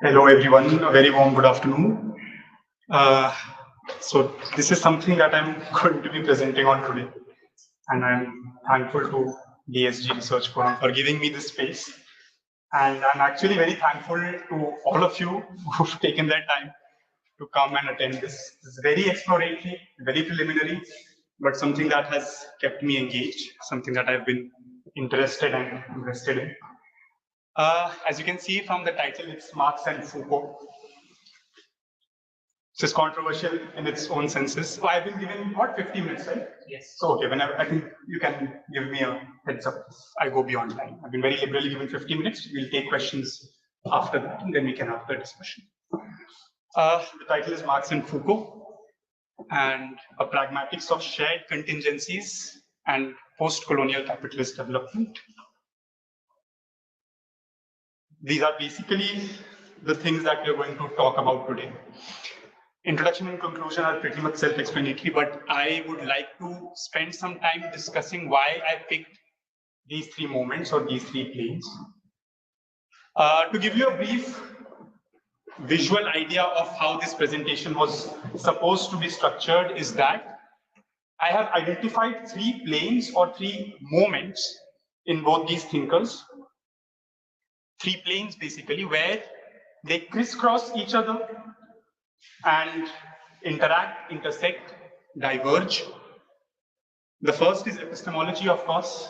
Hello everyone, a very warm good afternoon. So this is something that I'm going to be presenting on today, and I'm thankful to DSG Research Forum for giving me this space. And I'm actually very thankful to all of you who've taken their time to come and attend this. It's very exploratory, very preliminary, but something that has kept me engaged, something that I've been interested and invested in. As you can see from the title, it's Marx and Foucault. This is controversial in its own senses. So I've been given, what, 50 minutes, right? Yes. So, okay, whenever I think you can give me a heads up. I go beyond time. I've been very liberally given 50 minutes. We'll take questions after that, and then we can have the discussion. The title is Marx and Foucault, and a pragmatics of shared contingencies and post-colonial capitalist development. These are basically the things that we're going to talk about today. Introduction and conclusion are pretty much self-explanatory, but I would like to spend some time discussing why I picked these three moments or these three planes. To give you a brief visual idea of how this presentation was supposed to be structured is that I have identified three planes or three moments in both these thinkers. Three planes basically where they crisscross each other and interact, intersect, diverge. The first is epistemology, of course.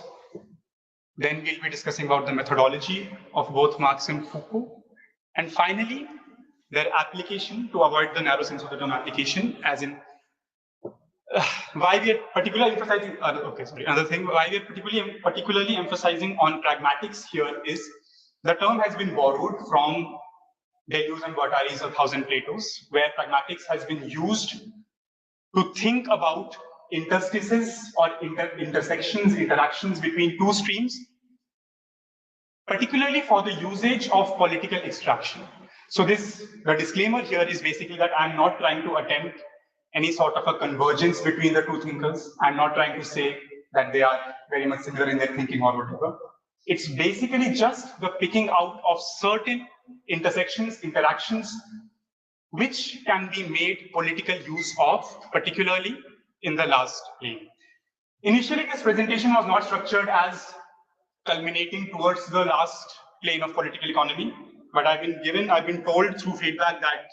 Then we'll be discussing about the methodology of both Marx and Foucault. And finally, their application, to avoid the narrow sense of the term application, as in why we are particularly emphasizing, another thing, why we are particularly emphasizing on pragmatics here is the term has been borrowed from Deleuze and Guattari's A Thousand Platos, where pragmatics has been used to think about interstices or intersections, interactions between two streams, particularly for the usage of political extraction. So the disclaimer here is basically that I'm not trying to attempt any sort of a convergence between the two thinkers. I'm not trying to say that they are very much similar in their thinking or whatever. It's basically just the picking out of certain intersections, interactions, which can be made political use of, particularly in the last plane. Initially, this presentation was not structured as culminating towards the last plane of political economy, but I've been told through feedback that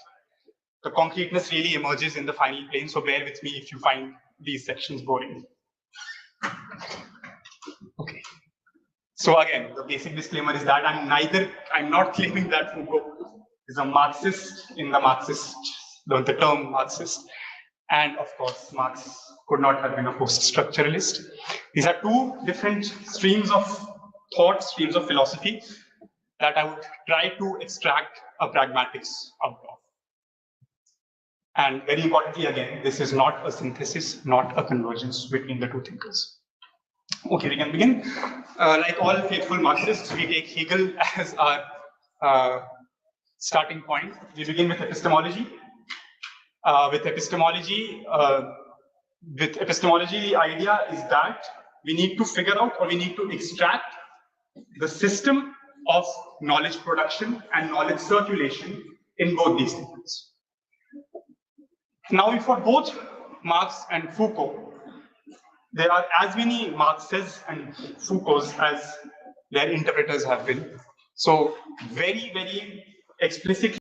the concreteness really emerges in the final plane, so bear with me if you find these sections boring. Okay. So again, the basic disclaimer is that I'm not claiming that Foucault is a Marxist in the term Marxist. And of course, Marx could not have been a post-structuralist. These are two different streams of thought, streams of philosophy that I would try to extract a pragmatics out of. And very importantly, again, this is not a synthesis, not a convergence between the two thinkers. Okay, we can begin. Like all faithful Marxists, we take Hegel as our starting point. We begin with epistemology. With epistemology, the idea is that we need to figure out or we need to extract the system of knowledge production and knowledge circulation in both these thinkers. Now, for both Marx and Foucault, there are as many Marxes and Foucaults as their interpreters have been. So very, very explicitly,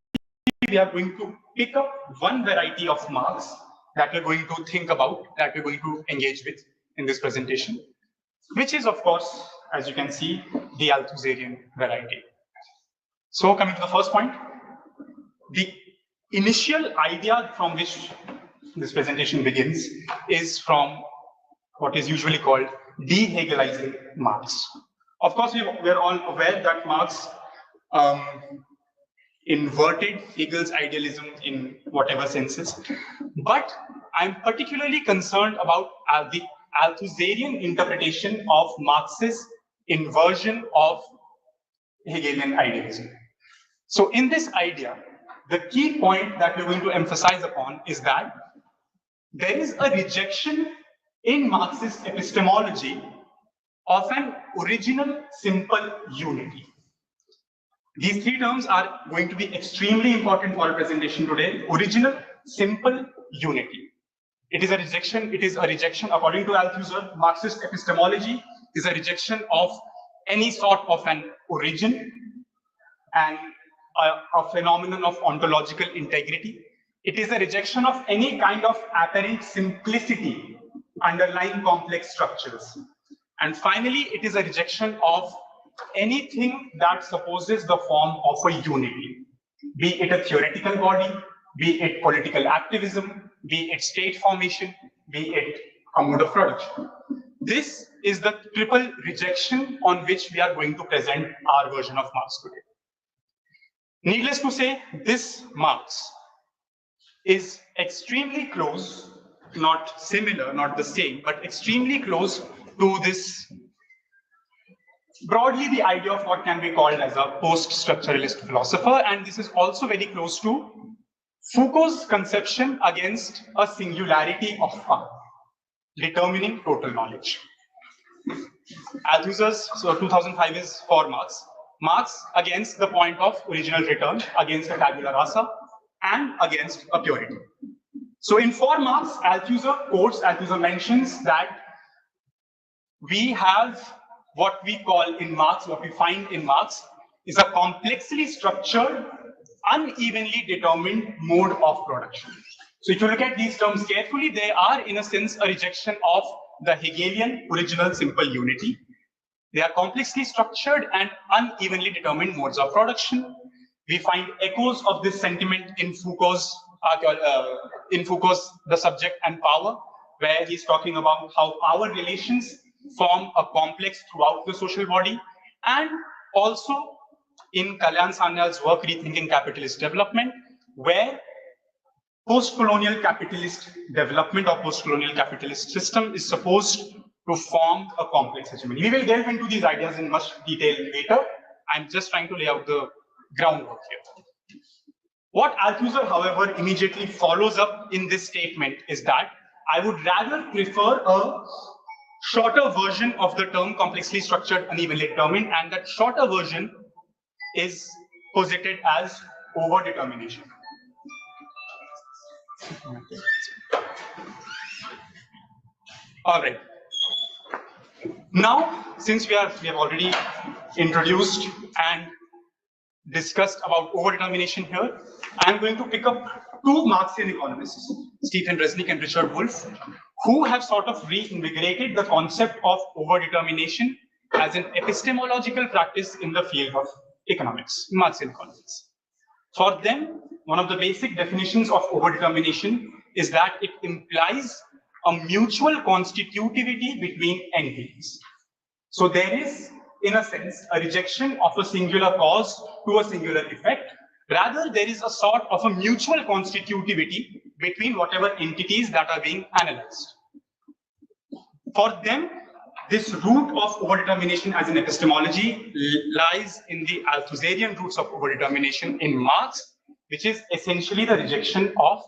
we are going to pick up one variety of Marx that we're going to think about, that we're going to engage with in this presentation, which is, of course, as you can see, the Althusserian variety. So coming to the first point, the initial idea from which this presentation begins is from what is usually called de-Hegelizing Marx. Of course, we're all aware that Marx inverted Hegel's idealism in whatever senses, but I'm particularly concerned about the Althusserian interpretation of Marx's inversion of Hegelian idealism. So in this idea, the key point that we're going to emphasize upon is that there is a rejection in Marxist epistemology of an original simple unity. These three terms are going to be extremely important for our presentation today. Original, simple, unity. It is a rejection according to Althusser. Marxist epistemology is a rejection of any sort of an origin and a phenomenon of ontological integrity. It is a rejection of any kind of apparent simplicity underlying complex structures. And finally, it is a rejection of anything that supposes the form of a unity, be it a theoretical body, be it political activism, be it state formation, be it a mode of production. This is the triple rejection on which we are going to present our version of Marx today. Needless to say, this Marx is extremely close, not similar, not the same, but extremely close to this, broadly the idea of what can be called as a post-structuralist philosopher, and this is also very close to Foucault's conception against a singularity of power, determining total knowledge. Althusser's, so 2005 is for Marx. Marx against the point of original return, against a tabula rasa, and against a purity. So in for Marx, Althusser mentions that we have what we call in Marx, what we find in Marx is a complexly structured, unevenly determined mode of production. So if you look at these terms carefully, they are in a sense a rejection of the Hegelian original simple unity. They are complexly structured and unevenly determined modes of production. We find echoes of this sentiment in Foucault's The Subject and Power, where he's talking about how power relations form a complex throughout the social body, and also in Kalyan Sanyal's work, Rethinking Capitalist Development, where post-colonial capitalist development or post-colonial capitalist system is supposed to form a complex hegemony. We will delve into these ideas in much detail later. I'm just trying to lay out the groundwork here. What Althusser, however, immediately follows up in this statement is that I would rather prefer a shorter version of the term complexly structured, unevenly determined, and that shorter version is posited as overdetermination. All right. Now, since we have already introduced and discussed about overdetermination here, I'm going to pick up two Marxian economists, Stephen Resnick and Richard Wolff, who have sort of reinvigorated the concept of overdetermination as an epistemological practice in the field of economics, Marxian economics. For them, one of the basic definitions of overdetermination is that it implies a mutual constitutivity between entities. So there is, in a sense, a rejection of a singular cause to a singular effect. Rather, there is a sort of a mutual constitutivity between whatever entities that are being analyzed. For them, this root of overdetermination as an epistemology lies in the Althusserian roots of overdetermination in Marx, which is essentially the rejection of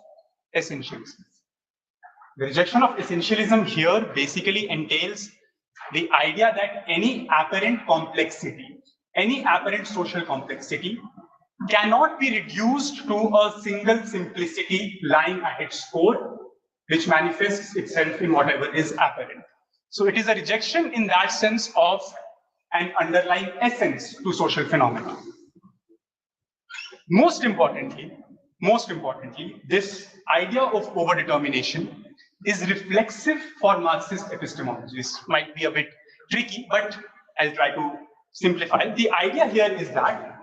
essentialism. The rejection of essentialism here basically entails the idea that any apparent complexity, any apparent social complexity cannot be reduced to a single simplicity lying at its core, which manifests itself in whatever is apparent. So it is a rejection in that sense of an underlying essence to social phenomena. Most importantly, this idea of overdetermination is reflexive for Marxist epistemology. This might be a bit tricky, but I'll try to simplify. The idea here is that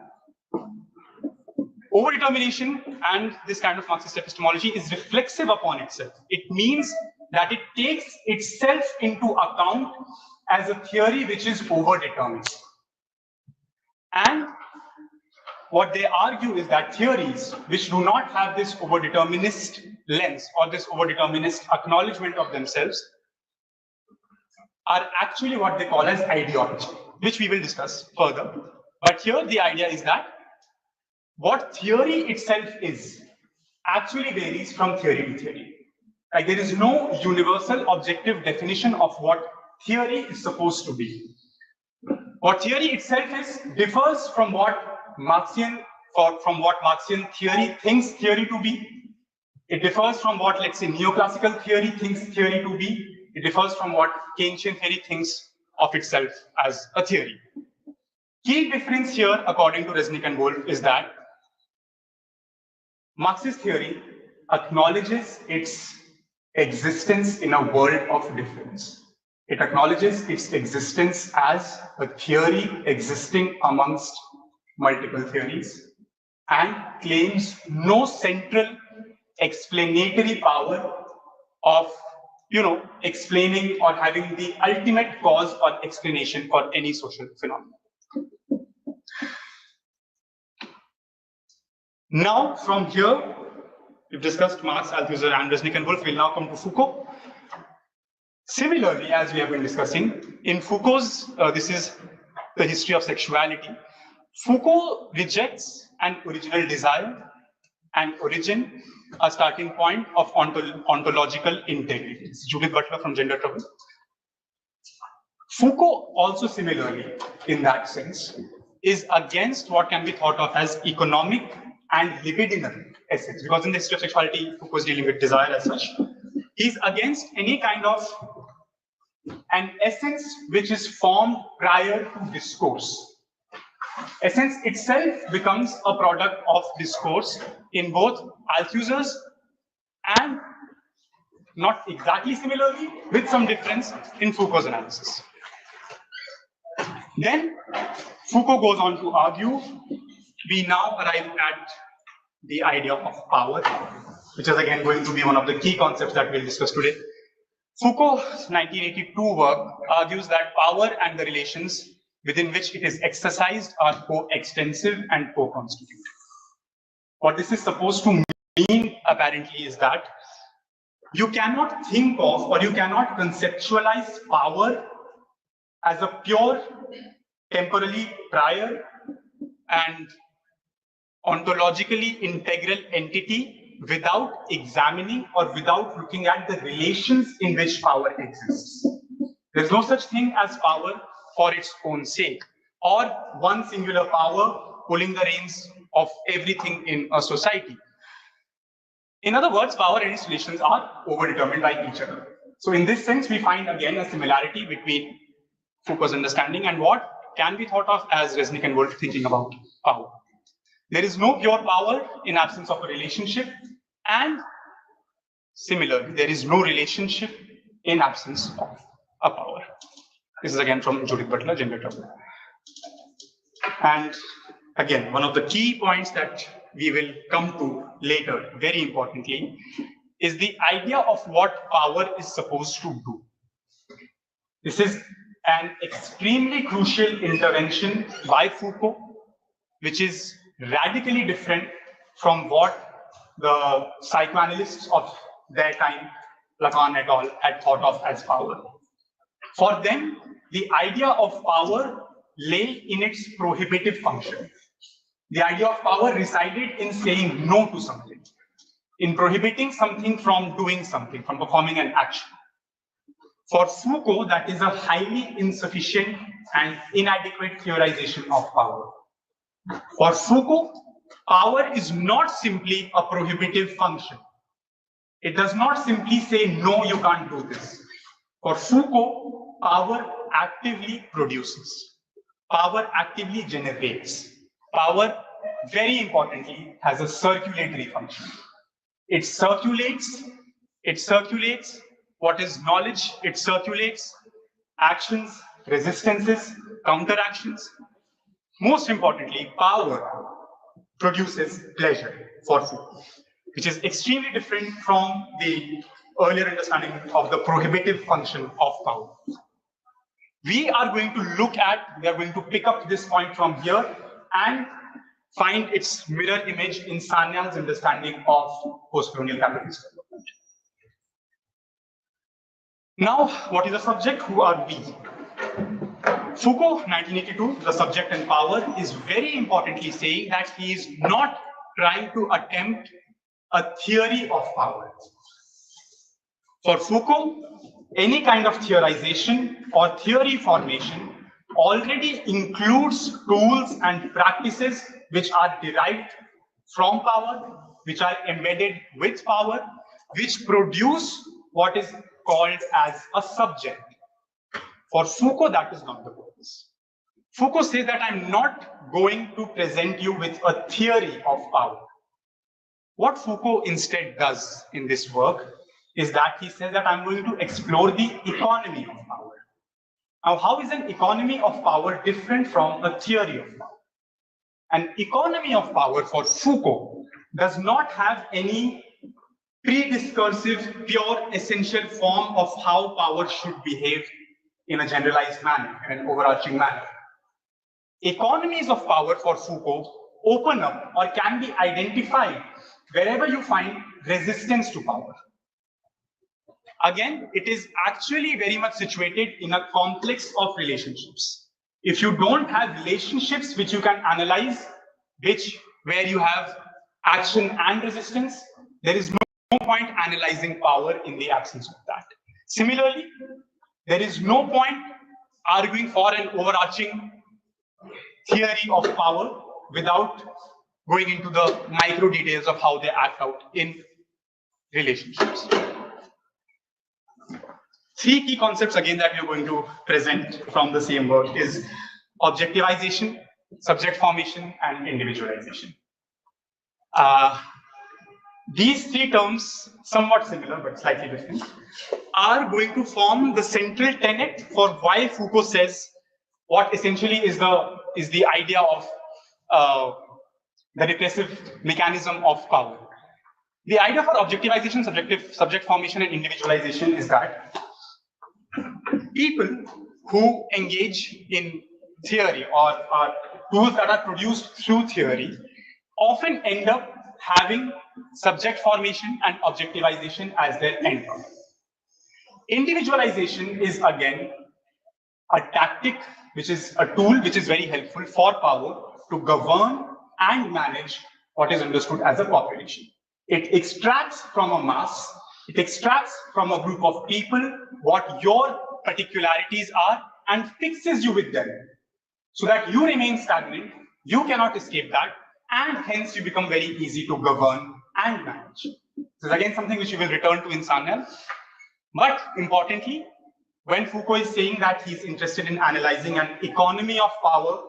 overdetermination and this kind of Marxist epistemology is reflexive upon itself. It means that it takes itself into account as a theory which is overdetermined. And what they argue is that theories which do not have this overdeterminist lens or this overdeterminist acknowledgement of themselves are actually what they call as ideology, which we will discuss further. But here the idea is that what theory itself is actually varies from theory to theory. Like there is no universal objective definition of what theory is supposed to be. What theory itself is differs from what Marxian theory thinks theory to be. It differs from what, let's say, neoclassical theory thinks theory to be. It differs from what Keynesian theory thinks of itself as a theory. Key difference here, according to Resnick and Wolff, is that Marxist theory acknowledges its existence in a world of difference. It acknowledges its existence as a theory existing amongst multiple theories and claims no central explanatory power of, explaining or having the ultimate cause or explanation for any social phenomenon. Now, from here, we've discussed Marx, Althusser, and Resnick and Wolff. We'll now come to Foucault. Similarly, as we have been discussing, in Foucault's, this is the history of sexuality, Foucault rejects an original desire, an origin, a starting point of ontological integrity. It's Judith Butler from Gender Trouble. Foucault also similarly, in that sense, is against what can be thought of as economic and libidinal essence, because in the history of sexuality, Foucault is dealing with desire as such. He's against any kind of an essence which is formed prior to discourse. Essence itself becomes a product of discourse in both Althusser's and, not exactly similarly, with some difference in Foucault's analysis. Then Foucault goes on to argue, we now arrive at the idea of power, which is again going to be one of the key concepts that we'll discuss today. Foucault's 1982 work argues that power and the relations within which it is exercised are co-extensive and co-constitutive. What this is supposed to mean, apparently, is that you cannot think of or you cannot conceptualize power as a pure, temporally prior and ontologically integral entity without examining or without looking at the relations in which power exists. There's no such thing as power for its own sake, or one singular power pulling the reins of everything in a society. In other words, power and its relations are overdetermined by each other. So in this sense, we find again a similarity between Foucault's understanding and what can be thought of as Resnick and Wolff thinking about power. There is no pure power in absence of a relationship, and similarly, there is no relationship in absence of a power. This is again from Judith Butler, Gender Trouble. And again, one of the key points that we will come to later, very importantly, is the idea of what power is supposed to do. This is an extremely crucial intervention by Foucault, which is radically different from what the psychoanalysts of their time, Lacan et al., had thought of as power. For them, the idea of power lay in its prohibitive function. The idea of power resided in saying no to something, in prohibiting something from doing something, from performing an action. For Foucault, that is a highly insufficient and inadequate theorization of power. For Foucault, power is not simply a prohibitive function. It does not simply say, no, you can't do this. For Foucault, power actively produces. Power actively generates. Power, very importantly, has a circulatory function. It circulates what is knowledge, it circulates actions, resistances, counteractions. Most importantly, power produces pleasure for Foucault, which is extremely different from the earlier understanding of the prohibitive function of power. We are going to pick up this point from here and find its mirror image in Sanyal's understanding of post-colonial capitalist development. Now, what is the subject? Who are we? Foucault, 1982, The Subject and Power, is very importantly saying that he is not trying to attempt a theory of power. For Foucault, any kind of theorization or theory formation already includes tools and practices which are derived from power, which are embedded with power, which produce what is called as a subject. For Foucault, that is not the purpose. Foucault says that I'm not going to present you with a theory of power. What Foucault instead does in this work is that he says that I'm going to explore the economy of power. Now, how is an economy of power different from a theory of power? An economy of power for Foucault does not have any pre-discursive, pure, essential form of how power should behave in a generalized manner, in an overarching manner. Economies of power for Foucault open up or can be identified wherever you find resistance to power. Again, it is actually very much situated in a complex of relationships. If you don't have relationships which you can analyze, where you have action and resistance, there is no point analyzing power in the absence of that. Similarly, there is no point arguing for an overarching theory of power without going into the micro details of how they act out in relationships. Three key concepts again that we are going to present from the same work is objectivization, subject formation, and individualization. These three terms, somewhat similar but slightly different, are going to form the central tenet for why Foucault says what essentially is the idea of the repressive mechanism of power. The idea for objectivization, subject formation, and individualization is that people who engage in theory or tools that are produced through theory often end up having subject formation and objectivization as their end product. Individualization is again a tactic, which is a tool which is very helpful for power to govern and manage what is understood as a population. It extracts from a mass, it extracts from a group of people what your particularities are and fixes you with them so that you remain stagnant, you cannot escape that, and hence you become very easy to govern and manage. This is again something which we will return to in Sanyal. But importantly, when Foucault is saying that he's interested in analyzing an economy of power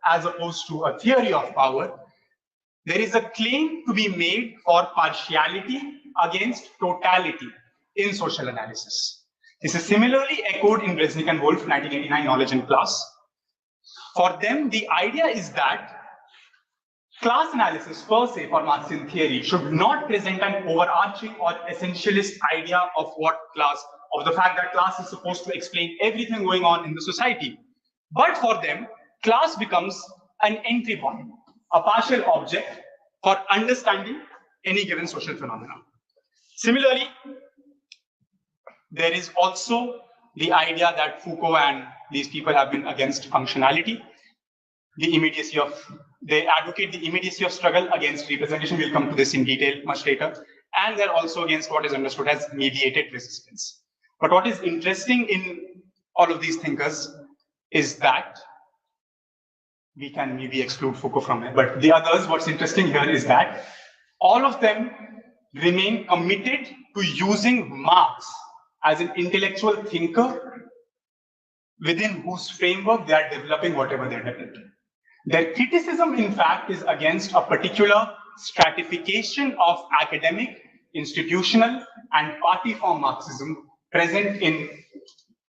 as opposed to a theory of power, there is a claim to be made for partiality against totality in social analysis. This is similarly echoed in Resnick and Wolff, 1989, Knowledge and Class. For them, the idea is that class analysis per se for Marxian theory should not present an overarching or essentialist idea of the fact that class is supposed to explain everything going on in the society. But for them, class becomes an entry point, a partial object for understanding any given social phenomenon. Similarly, there is also the idea that Foucault and these people have been against functionality, they advocate the immediacy of struggle against representation. We'll come to this in detail much later. And they're also against what is understood as mediated resistance. But what is interesting in all of these thinkers is that we can maybe exclude Foucault from it, but the others, what's interesting here is that all of them remain committed to using Marx as an intellectual thinker within whose framework they are developing whatever they're developing. Their criticism, in fact, is against a particular stratification of academic, institutional, and party form Marxism present in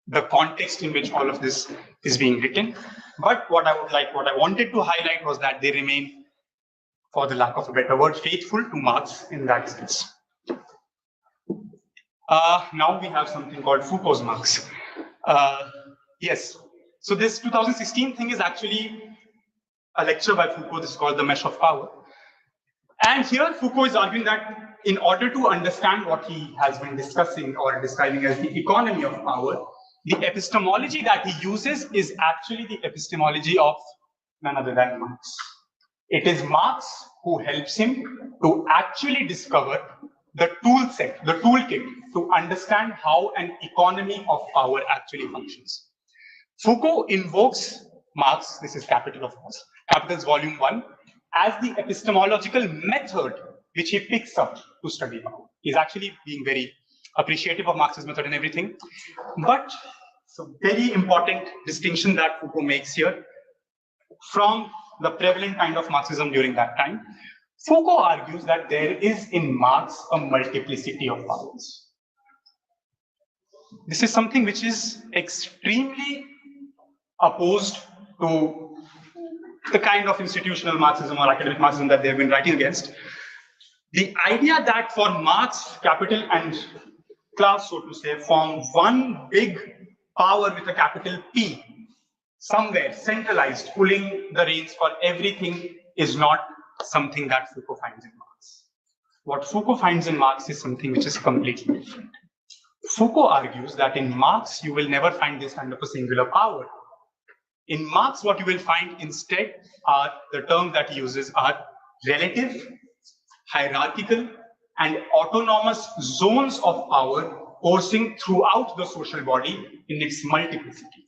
the context in which all of this is being written. But what I wanted to highlight was that they remain, for the lack of a better word, faithful to Marx in that sense. Now we have something called Foucault's Marx. Yes, so this 2016 thing is actually a lecture by Foucault. This is called The Mesh of Power. And here Foucault is arguing that in order to understand what he has been discussing or describing as the economy of power, the epistemology that he uses is actually the epistemology of none other than Marx. It is Marx who helps him to actually discover the tool set, the toolkit to understand how an economy of power actually functions. Foucault invokes Marx, this is Capital of course, Capital's volume 1, as the epistemological method which he picks up to study power. He's actually being very appreciative of Marx's method and everything. But it's a very important distinction that Foucault makes here from the prevalent kind of Marxism during that time. Foucault argues that there is in Marx a multiplicity of powers. This is something which is extremely opposed to the kind of institutional Marxism or academic Marxism that they've been writing against. The idea that for Marx, capital and class, so to say, form one big power with a capital P, somewhere centralized, pulling the reins for everything, is not something that Foucault finds in Marx. What Foucault finds in Marx is something which is completely different. Foucault argues that in Marx, you will never find this kind of a singular power. In Marx, what you will find instead are the terms that he uses are relative, hierarchical, and autonomous zones of power coursing throughout the social body in its multiplicity.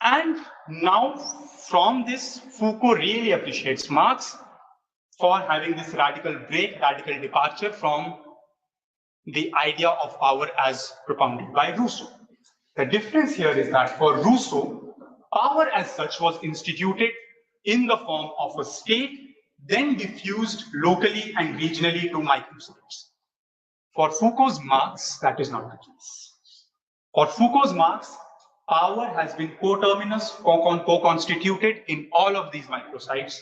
And now, from this, Foucault really appreciates Marx for having this radical break, radical departure from the idea of power as propounded by Rousseau. The difference here is that for Rousseau, power as such was instituted in the form of a state, then diffused locally and regionally to microstates. For Foucault's Marx, that is not the case. For Foucault's Marx, power has been coterminous, co-constituted in all of these microsites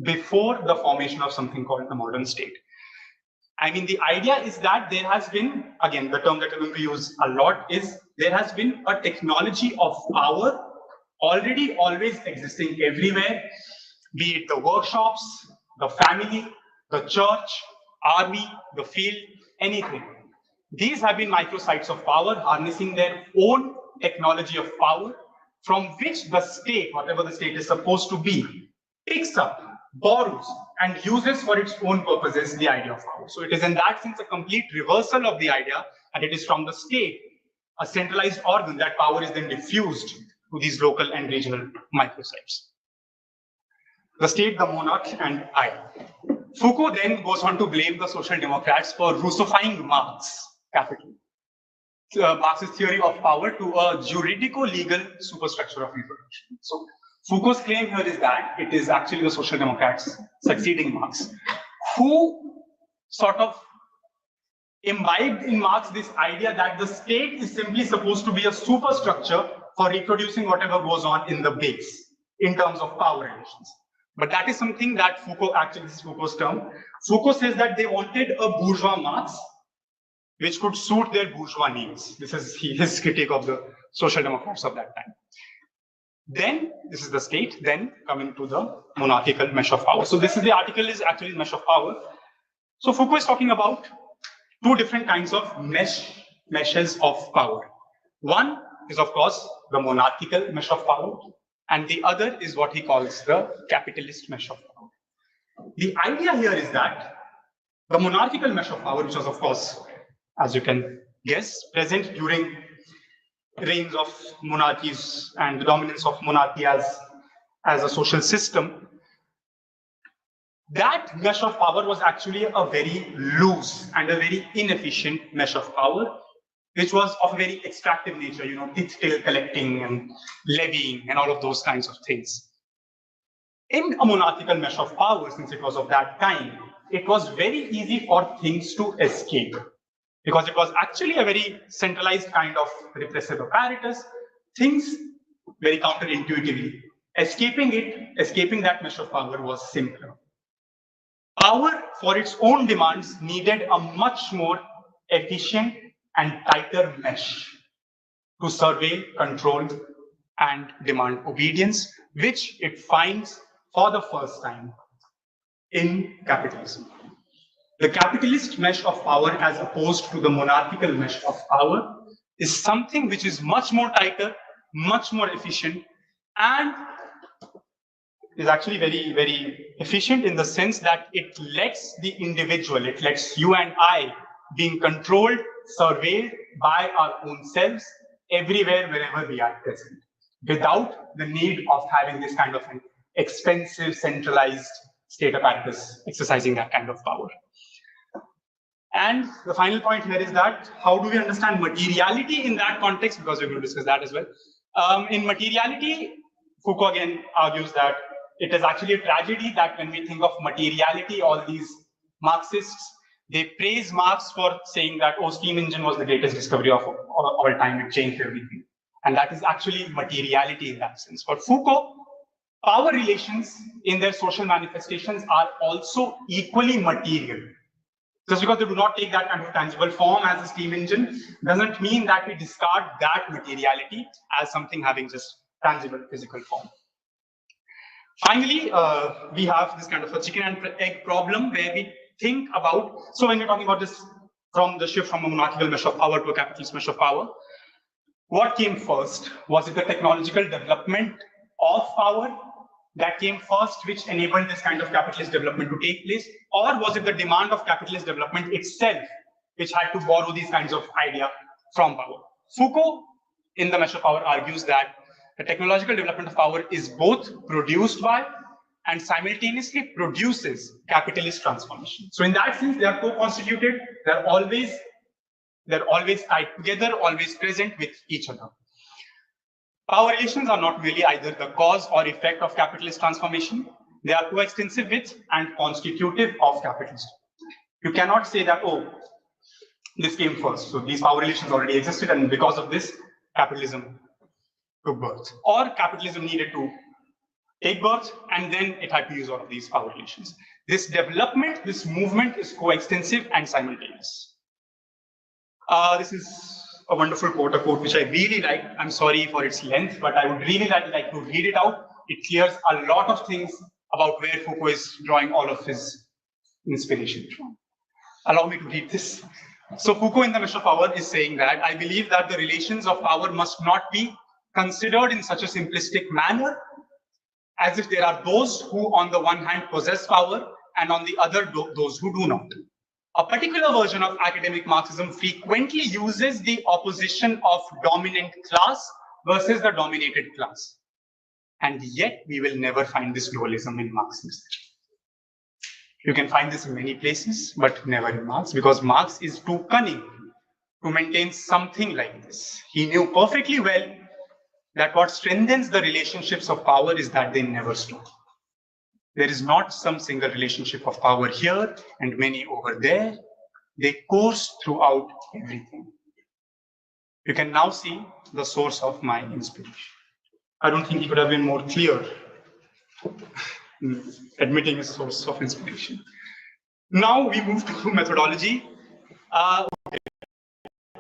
before the formation of something called the modern state. I mean, the idea is that there has been, again, the term that we're going to use a lot is there has been a technology of power already always existing everywhere, be it the workshops, the family, the church, army, the field, anything. These have been microsites of power harnessing their own technology of power from which the state, whatever the state is supposed to be, picks up, borrows, and uses for its own purposes the idea of power. So it is in that sense a complete reversal of the idea, and it is from the state, a centralized organ, that power is then diffused to these local and regional microsites. The state, the monarch, and I. Foucault then goes on to blame the social democrats for Rousseauifying Marx, capital. Marx's theory of power to a juridico-legal superstructure of reproduction. So Foucault's claim here is that it is actually the social democrats succeeding Marx who sort of imbibed in Marx this idea that the state is simply supposed to be a superstructure for reproducing whatever goes on in the base in terms of power relations. But that is something that Foucault, actually this is Foucault's term, Foucault says that they wanted a bourgeois Marx which could suit their bourgeois needs. This is his critique of the social democrats of that time. Then, this is the state, then coming to the monarchical mesh of power. So this is the article is actually mesh of power. So Foucault is talking about two different kinds of meshes of power. One is, of course, the monarchical mesh of power, and the other is what he calls the capitalist mesh of power. The idea here is that the monarchical mesh of power, which was, of course, as you can guess, present during reigns of monarchies and the dominance of monarchy as a social system, that mesh of power was actually a very loose and a very inefficient mesh of power, which was of a very extractive nature, you know, detail collecting and levying and all of those kinds of things. In a monarchical mesh of power, since it was of that kind, it was very easy for things to escape, because it was actually a very centralized kind of repressive apparatus. Things very counterintuitively. Escaping that mesh of power was simpler. Power, for its own demands, needed a much more efficient and tighter mesh to surveil, control, and demand obedience, which it finds for the first time in capitalism. The capitalist mesh of power as opposed to the monarchical mesh of power is something which is much more tighter, much more efficient, and is actually very, very efficient in the sense that it lets the individual, it lets you and I being controlled, surveyed by our own selves everywhere, wherever we are present, without the need of having this kind of an expensive, centralized state apparatus exercising that kind of power. And the final point here is that how do we understand materiality in that context? Because we're going to discuss that as well. In materiality, Foucault again argues that it is actually a tragedy that when we think of materiality, all these Marxists, they praise Marx for saying that, oh, steam engine was the greatest discovery of all time, it changed everything. And that is actually materiality in that sense. For Foucault, power relations in their social manifestations are also equally material. Just because they do not take that kind of tangible form as a steam engine doesn't mean that we discard that materiality as something having just tangible physical form. Finally, we have this kind of a chicken and egg problem where we think about, so when we're talking about this from the shift from a monarchical mesh of power to a capitalist mesh of power, what came first? Was it the technological development of power that came first, which enabled this kind of capitalist development to take place? Or was it the demand of capitalist development itself, which had to borrow these kinds of ideas from power? Foucault, in the mesh of power, argues that the technological development of power is both produced by and simultaneously produces capitalist transformation. So in that sense, they are co-constituted, they're always tied together, always present with each other. Power relations are not really either the cause or effect of capitalist transformation. They are coextensive with and constitutive of capitalism. You cannot say that, oh, this came first. So these power relations already existed, and because of this, capitalism took birth. Or capitalism needed to take birth, and then it had to use all of these power relations. This development, this movement is coextensive and simultaneous. This is a wonderful quote, a quote which I really like. I'm sorry for its length, but I would really like to read it out. It clears a lot of things about where Foucault is drawing all of his inspiration from. Allow me to read this. So Foucault in the Mesh of Power is saying that I believe that the relations of power must not be considered in such a simplistic manner as if there are those who on the one hand possess power and on the other those who do not. A particular version of academic Marxism frequently uses the opposition of dominant class versus the dominated class. And yet we will never find this dualism in Marxism. You can find this in many places, but never in Marx, because Marx is too cunning to maintain something like this. He knew perfectly well that what strengthens the relationships of power is that they never stop. There is not some single relationship of power here and many over there. They course throughout everything. You can now see the source of my inspiration. I don't think he could have been more clear in admitting his source of inspiration. Now we move to methodology.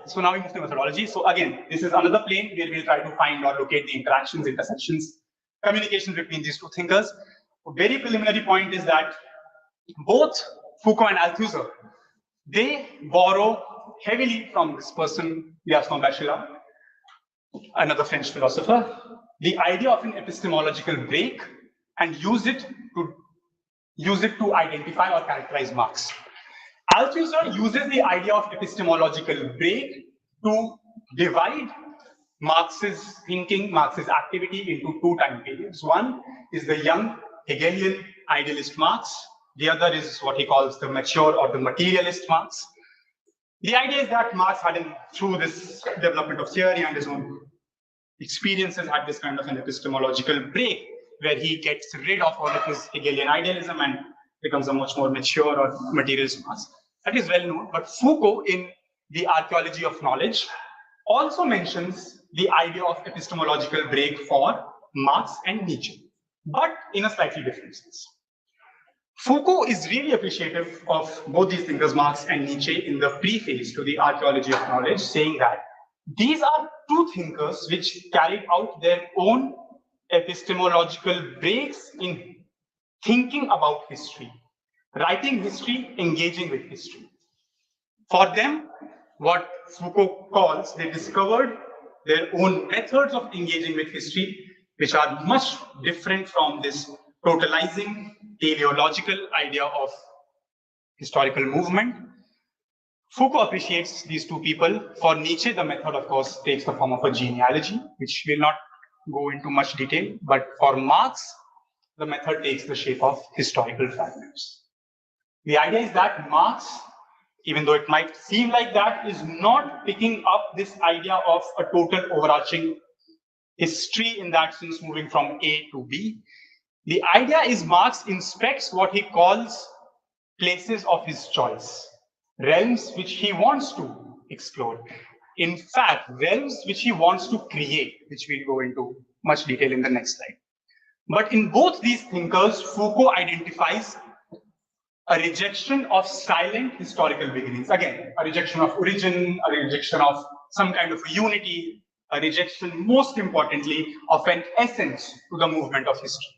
So now we move to methodology. So again, this is another plane where we'll try to find or locate the interactions, intersections, communications between these two thinkers. A very preliminary point is that both Foucault and Althusser, they borrow heavily from this person, Gaston Bachelard, another French philosopher, the idea of an epistemological break and use it to identify or characterize Marx. Althusser uses the idea of epistemological break to divide Marx's thinking, Marx's activity into two time periods. One is the young Hegelian idealist Marx. The other is what he calls the mature or the materialist Marx. The idea is that Marx had, through this development of theory and his own experiences, had this kind of an epistemological break where he gets rid of all of his Hegelian idealism and becomes a much more mature or materialist Marx. That is well known, but Foucault in the Archaeology of Knowledge also mentions the idea of epistemological break for Marx and Nietzsche, but in a slightly different sense. Foucault is really appreciative of both these thinkers, Marx and Nietzsche, in the preface to the Archaeology of Knowledge, saying that these are two thinkers which carried out their own epistemological breaks in thinking about history. Writing history, engaging with history. For them, what Foucault calls, they discovered their own methods of engaging with history, which are much different from this totalizing, teleological idea of historical movement. Foucault appreciates these two people. For Nietzsche, the method, of course, takes the form of a genealogy, which will not go into much detail. But for Marx, the method takes the shape of historical fragments. The idea is that Marx, even though it might seem like that, is not picking up this idea of a total overarching history in that sense, moving from A to B. The idea is Marx inspects what he calls places of his choice, realms which he wants to explore. In fact, realms which he wants to create, which we'll go into much detail in the next slide. But in both these thinkers, Foucault identifies a rejection of silent historical beginnings. Again, a rejection of origin, a rejection of some kind of unity, a rejection, most importantly, of an essence to the movement of history.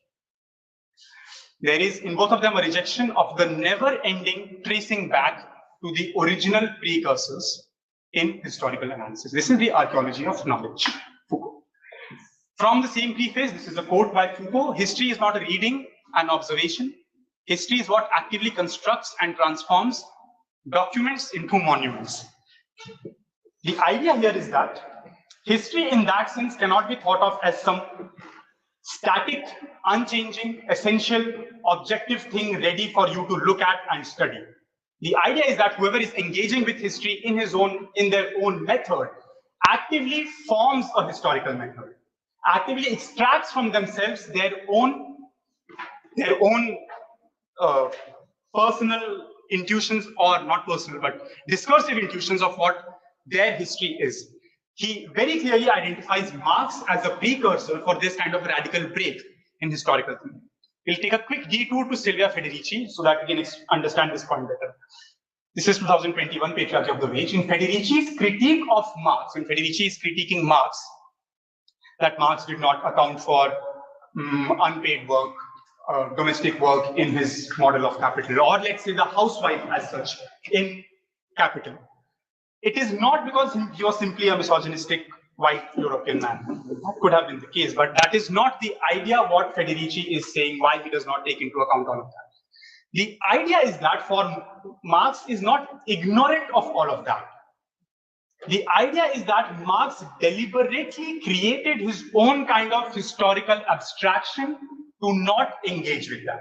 There is, in both of them, a rejection of the never-ending tracing back to the original precursors in historical analysis. This is the archaeology of knowledge, Foucault. From the same preface, this is a quote by Foucault: history is not a reading and observation. History is what actively constructs and transforms documents into monuments. The idea here is that history in that sense cannot be thought of as some static, unchanging, essential, objective thing ready for you to look at and study. The idea is that whoever is engaging with history in their own method actively forms a historical method, actively extracts from themselves their own personal intuitions, or not personal, but discursive intuitions of what their history is. He very clearly identifies Marx as a precursor for this kind of radical break in historical thinking. We'll take a quick detour to Silvia Federici so that we can understand this point better. This is 2021 Patriarchy of the Wage. In Federici's critique of Marx, when Federici is critiquing Marx, that Marx did not account for unpaid work, domestic work in his model of capital, or let's say the housewife as such in Capital. It is not because he was simply a misogynistic white European man. That could have been the case, but that is not the idea what Federici is saying, why he does not take into account all of that. The idea is that for Marx is not ignorant of all of that. The idea is that Marx deliberately created his own kind of historical abstraction to not engage with that.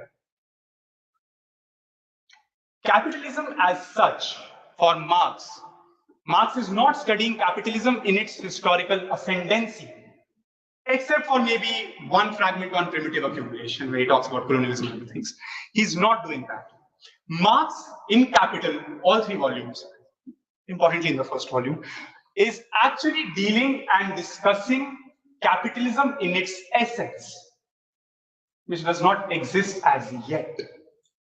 Capitalism as such, for Marx is not studying capitalism in its historical ascendancy, except for maybe one fragment on primitive accumulation where he talks about colonialism and things. He's not doing that. Marx in Capital, all 3 volumes, importantly in the first volume, is actually dealing and discussing capitalism in its essence, which does not exist as yet,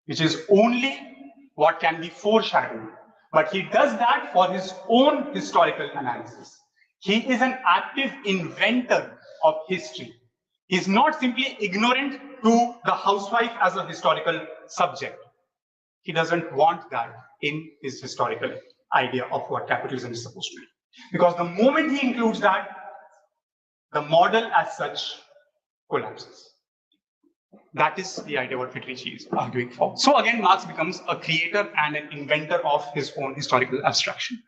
which is only what can be foreshadowed. But he does that for his own historical analysis. He is an active inventor of history. He's not simply ignorant to the housewife as a historical subject. He doesn't want that in his historical idea of what capitalism is supposed to be. Because the moment he includes that, the model as such collapses. That is the idea what Federici is arguing for. So again, Marx becomes a creator and an inventor of his own historical abstraction.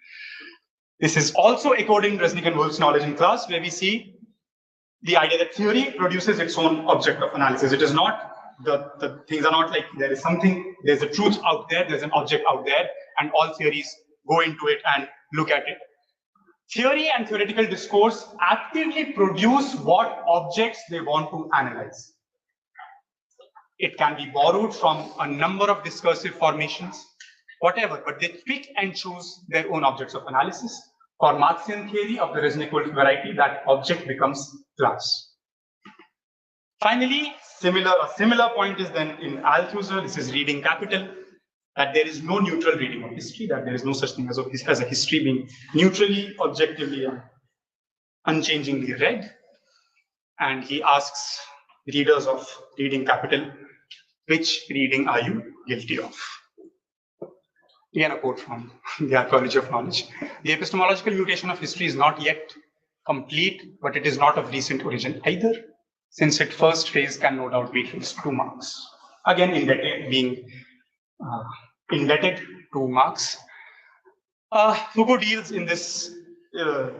This is also echoed in Resnick and Wolff's knowledge in class, where we see the idea that theory produces its own object of analysis. It is not, the things are not like there is something, there's a truth out there, there's an object out there, and all theories go into it and look at it. Theory and theoretical discourse actively produce what objects they want to analyze. It can be borrowed from a number of discursive formations, whatever, but they pick and choose their own objects of analysis. For Marxian theory of the Resnick-Wolff variety, that object becomes class. Finally, a similar point is then in Althusser, this is reading Capital, that there is no neutral reading of history, that there is no such thing as a history being neutrally, objectively, and unchangingly read. And he asks readers of reading Capital Which reading are you guilty of? Again, a quote from the Archaeology of Knowledge. The epistemological mutation of history is not yet complete, but it is not of recent origin either, since its first phase can no doubt be traced to Marx. Again, indebted to Marx. Foucault deals in this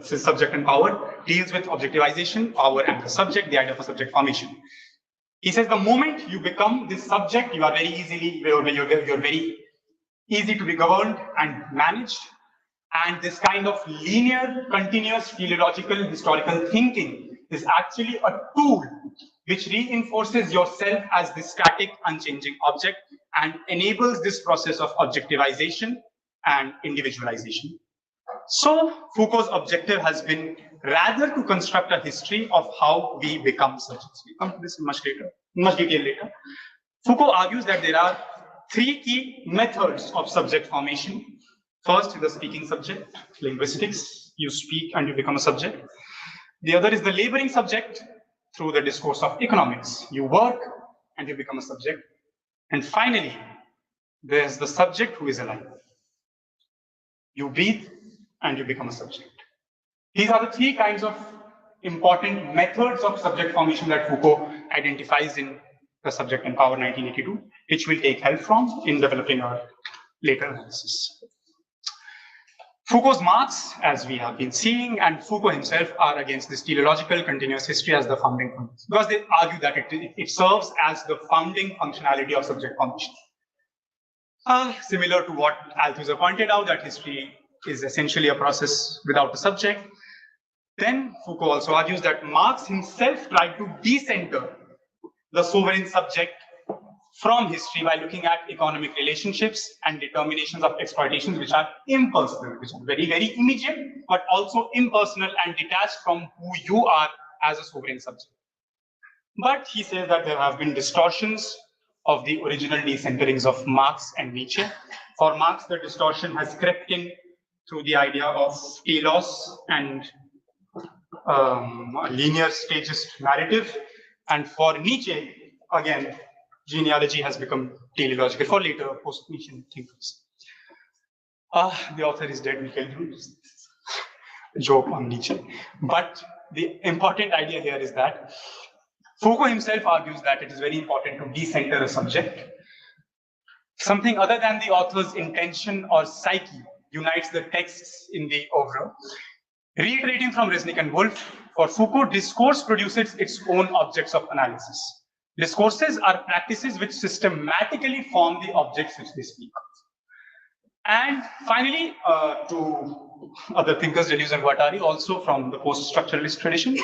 subject and power, deals with objectivization, power, and the subject, the idea of a subject formation. He says the moment you become this subject, you are very you're very easy to be governed and managed. And this kind of linear, continuous, teleological, historical thinking is actually a tool which reinforces yourself as the static, unchanging object and enables this process of objectivization and individualization. So Foucault's objective has been rather to construct a history of how we become subjects. We come to this much detail later. Foucault argues that there are three key methods of subject formation. First, the speaking subject, linguistics. You speak and you become a subject. The other is the laboring subject through the discourse of economics. You work and you become a subject. And finally, there's the subject who is alive. You breathe and you become a subject. These are the three kinds of important methods of subject formation that Foucault identifies in The Subject and Power 1982, which we'll take help from in developing our later analysis. Foucault's Marx, as we have been seeing, and Foucault himself are against this teleological continuous history as the founding function, because they argue that it serves as the founding functionality of subject formation. Similar to what Althusser pointed out, that history is essentially a process without a subject. Then Foucault also argues that Marx himself tried to decenter the sovereign subject from history by looking at economic relationships and determinations of exploitations which are impersonal, which are very, very immediate, but also impersonal and detached from who you are as a sovereign subject. But he says that there have been distortions of the original decenterings of Marx and Nietzsche. For Marx, the distortion has crept in through the idea of telos and linear stagist narrative. And for Nietzsche, again, genealogy has become teleological for later post-Nietzschean thinkers. The author is dead, we can do a joke on Nietzsche. But the important idea here is that Foucault himself argues that it is very important to decenter a subject. Something other than the author's intention or psyche unites the texts in the oeuvre. Reiterating from Resnick and Wolff, for Foucault, discourse produces its own objects of analysis. Discourses are practices which systematically form the objects which they speak of. And finally, to other thinkers, Deleuze and Guattari, also from the post-structuralist tradition,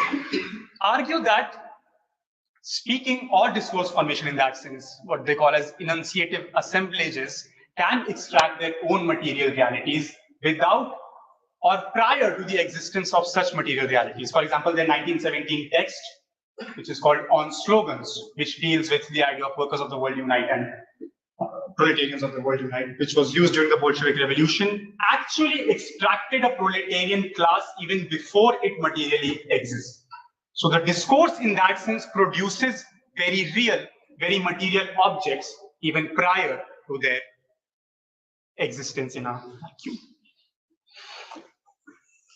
argue that speaking or discourse formation in that sense, what they call as enunciative assemblages, can extract their own material realities without or prior to the existence of such material realities. For example, the 1917 text, which is called On Slogans, which deals with the idea of workers of the world unite and proletarians of the world unite, which was used during the Bolshevik Revolution, actually extracted a proletarian class even before it materially exists. So the discourse in that sense produces very real, very material objects even prior to their existence in a vacuum.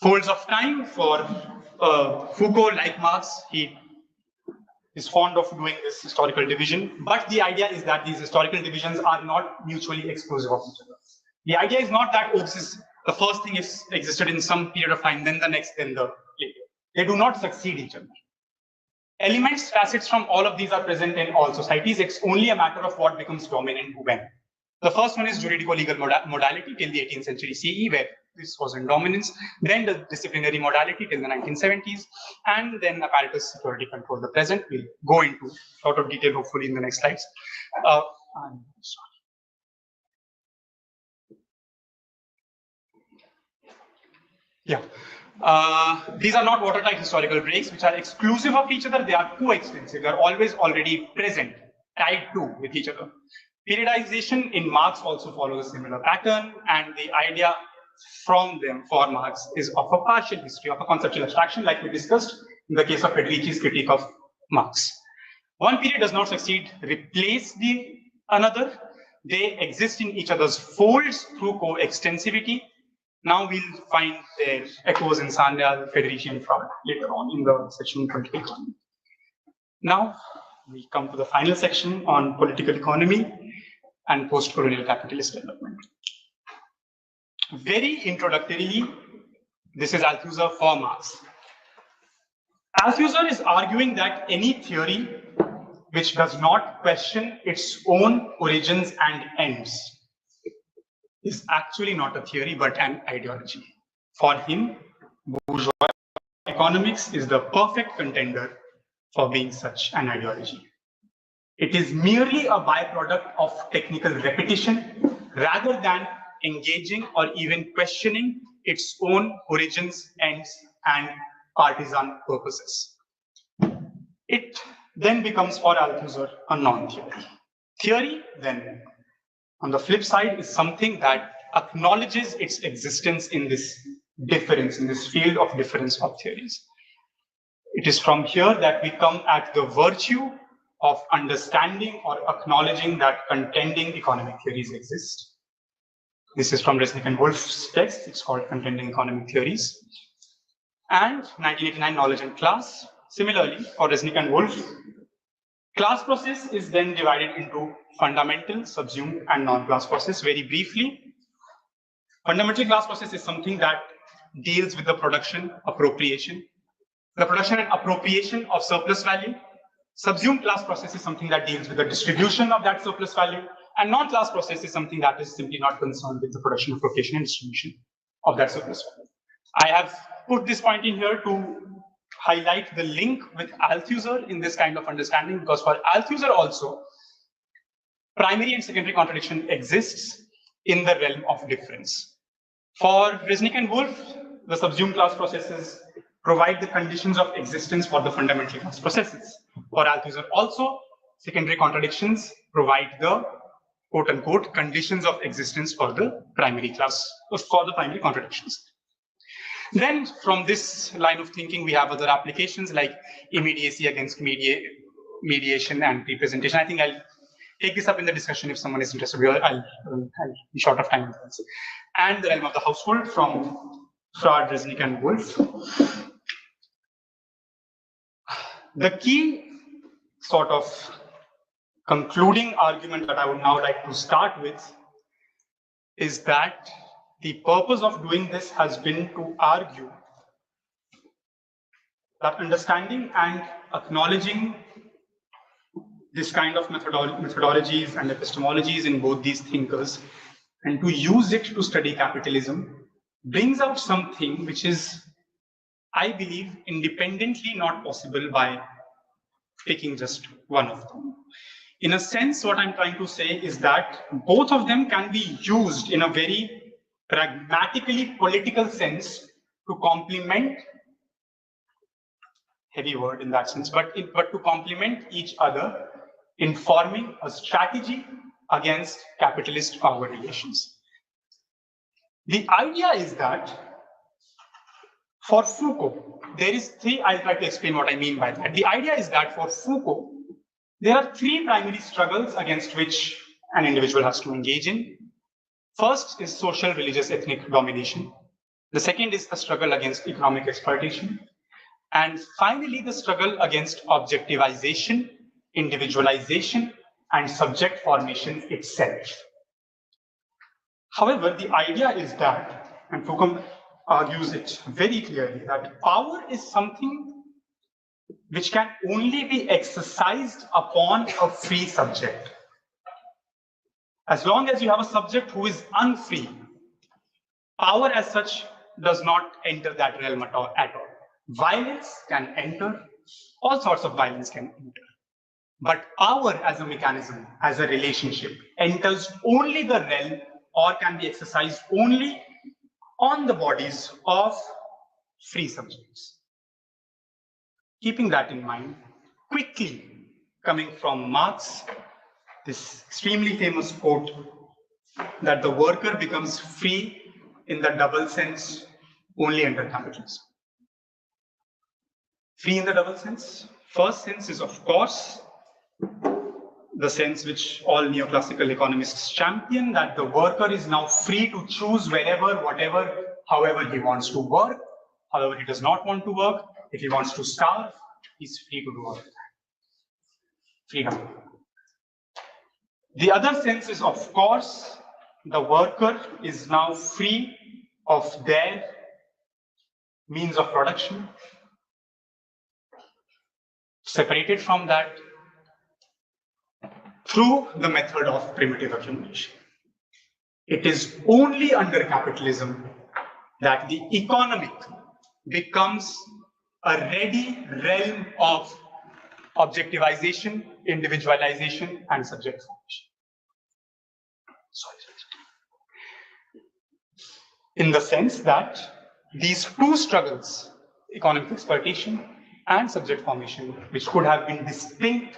Folds of time for Foucault, like Marx, he is fond of doing this historical division, but the idea is that these historical divisions are not mutually exclusive of each other. The idea is not that, oh, this is the first thing is existed in some period of time, then the next, then the later. They do not succeed each other. Elements, facets from all of these are present in all societies. It's only a matter of what becomes dominant when. The first one is juridico-legal modality till the 18th century CE, where this was in dominance. Then the disciplinary modality till the 1970s, and then apparatus security control, the present. We'll go into a lot of detail, hopefully, in the next slides. I'm sorry. Yeah. These are not watertight historical breaks, which are exclusive of each other. They are coextensive. They are always already present, tied to with each other. Periodization in Marx also follows a similar pattern, and the idea from them for Marx is of a partial history, of a conceptual abstraction, like we discussed in the case of Federici's critique of Marx. One period does not succeed, replace the another. They exist in each other's folds through coextensivity. Now we'll find their echoes in Sanyal, Federici, and Freud later on in the section on political economy. Now we come to the final section on political economy and post-colonial capitalist development. Very introductorily, this is Althusser for Marx. Althusser is arguing that any theory which does not question its own origins and ends is actually not a theory but an ideology. For him, bourgeois economics is the perfect contender for being such an ideology. It is merely a byproduct of technical repetition rather than engaging or even questioning its own origins, ends, and partisan purposes. It then becomes for Althusser a non-theory. Theory, then, on the flip side, is something that acknowledges its existence in this difference, in this field of difference of theories. It is from here that we come at the virtue of understanding or acknowledging that contending economic theories exist. This is from Resnick and Wolff's text. It's called Contending Economic Theories. And 1989 Knowledge and Class. Similarly, for Resnick and Wolff, class process is then divided into fundamental, subsumed, and non-class process. Very briefly, fundamental class process is something that deals with the production, appropriation, the production and appropriation of surplus value. Subsumed class process is something that deals with the distribution of that surplus value, and non-class process is something that is simply not concerned with the production, appropriation, and distribution of that surplus value. I have put this point in here to highlight the link with Althusser in this kind of understanding, because for Althusser also, primary and secondary contradiction exists in the realm of difference. For Resnick and Wolff, the subsumed class processes provide the conditions of existence for the fundamental class processes. For Althusser also, secondary contradictions provide the quote-unquote conditions of existence for the primary class, for the primary contradictions. Then from this line of thinking, we have other applications like immediacy against mediation and representation. I think I'll take this up in the discussion if someone is interested. I'll be short of time. And the realm of the household from Freud, Resnick, and Wolff. The key sort of concluding argument that I would now like to start with is that the purpose of doing this has been to argue that understanding and acknowledging this kind of methodologies and epistemologies in both these thinkers, and to use it to study capitalism, brings out something which is, I believe, independently not possible by picking just one of them. In a sense, what I'm trying to say is that both of them can be used in a very pragmatically political sense to complement, heavy word in that sense, but to complement each other in forming a strategy against capitalist power relations. The idea is that for Foucault, there is three, I'll try to explain what I mean by that. The idea is that for Foucault, there are three primary struggles against which an individual has to engage in. First is social, religious, ethnic domination. The second is the struggle against economic exploitation. And finally, the struggle against objectivization, individualization, and subject formation itself. However, the idea is that, and Foucault argues it very clearly, that power is something which can only be exercised upon a free subject. As long as you have a subject who is unfree, power as such does not enter that realm at all. Violence can enter, all sorts of violence can enter. But power as a mechanism, as a relationship, enters only the realm or can be exercised only on the bodies of free subjects. Keeping that in mind, quickly coming from Marx, this extremely famous quote that the worker becomes free in the double sense only under capitalism. Free in the double sense. First sense is, of course, the sense which all neoclassical economists champion, that the worker is now free to choose wherever, whatever, however he wants to work. However, he does not want to work. If he wants to starve, he's free to do all that. Freedom. The other sense is, of course, the worker is now free of their means of production. Separated from that through the method of primitive accumulation. It is only under capitalism that the economic becomes a ready realm of objectivization, individualization, and subject formation. In the sense that these two struggles, economic exploitation and subject formation, which could have been distinct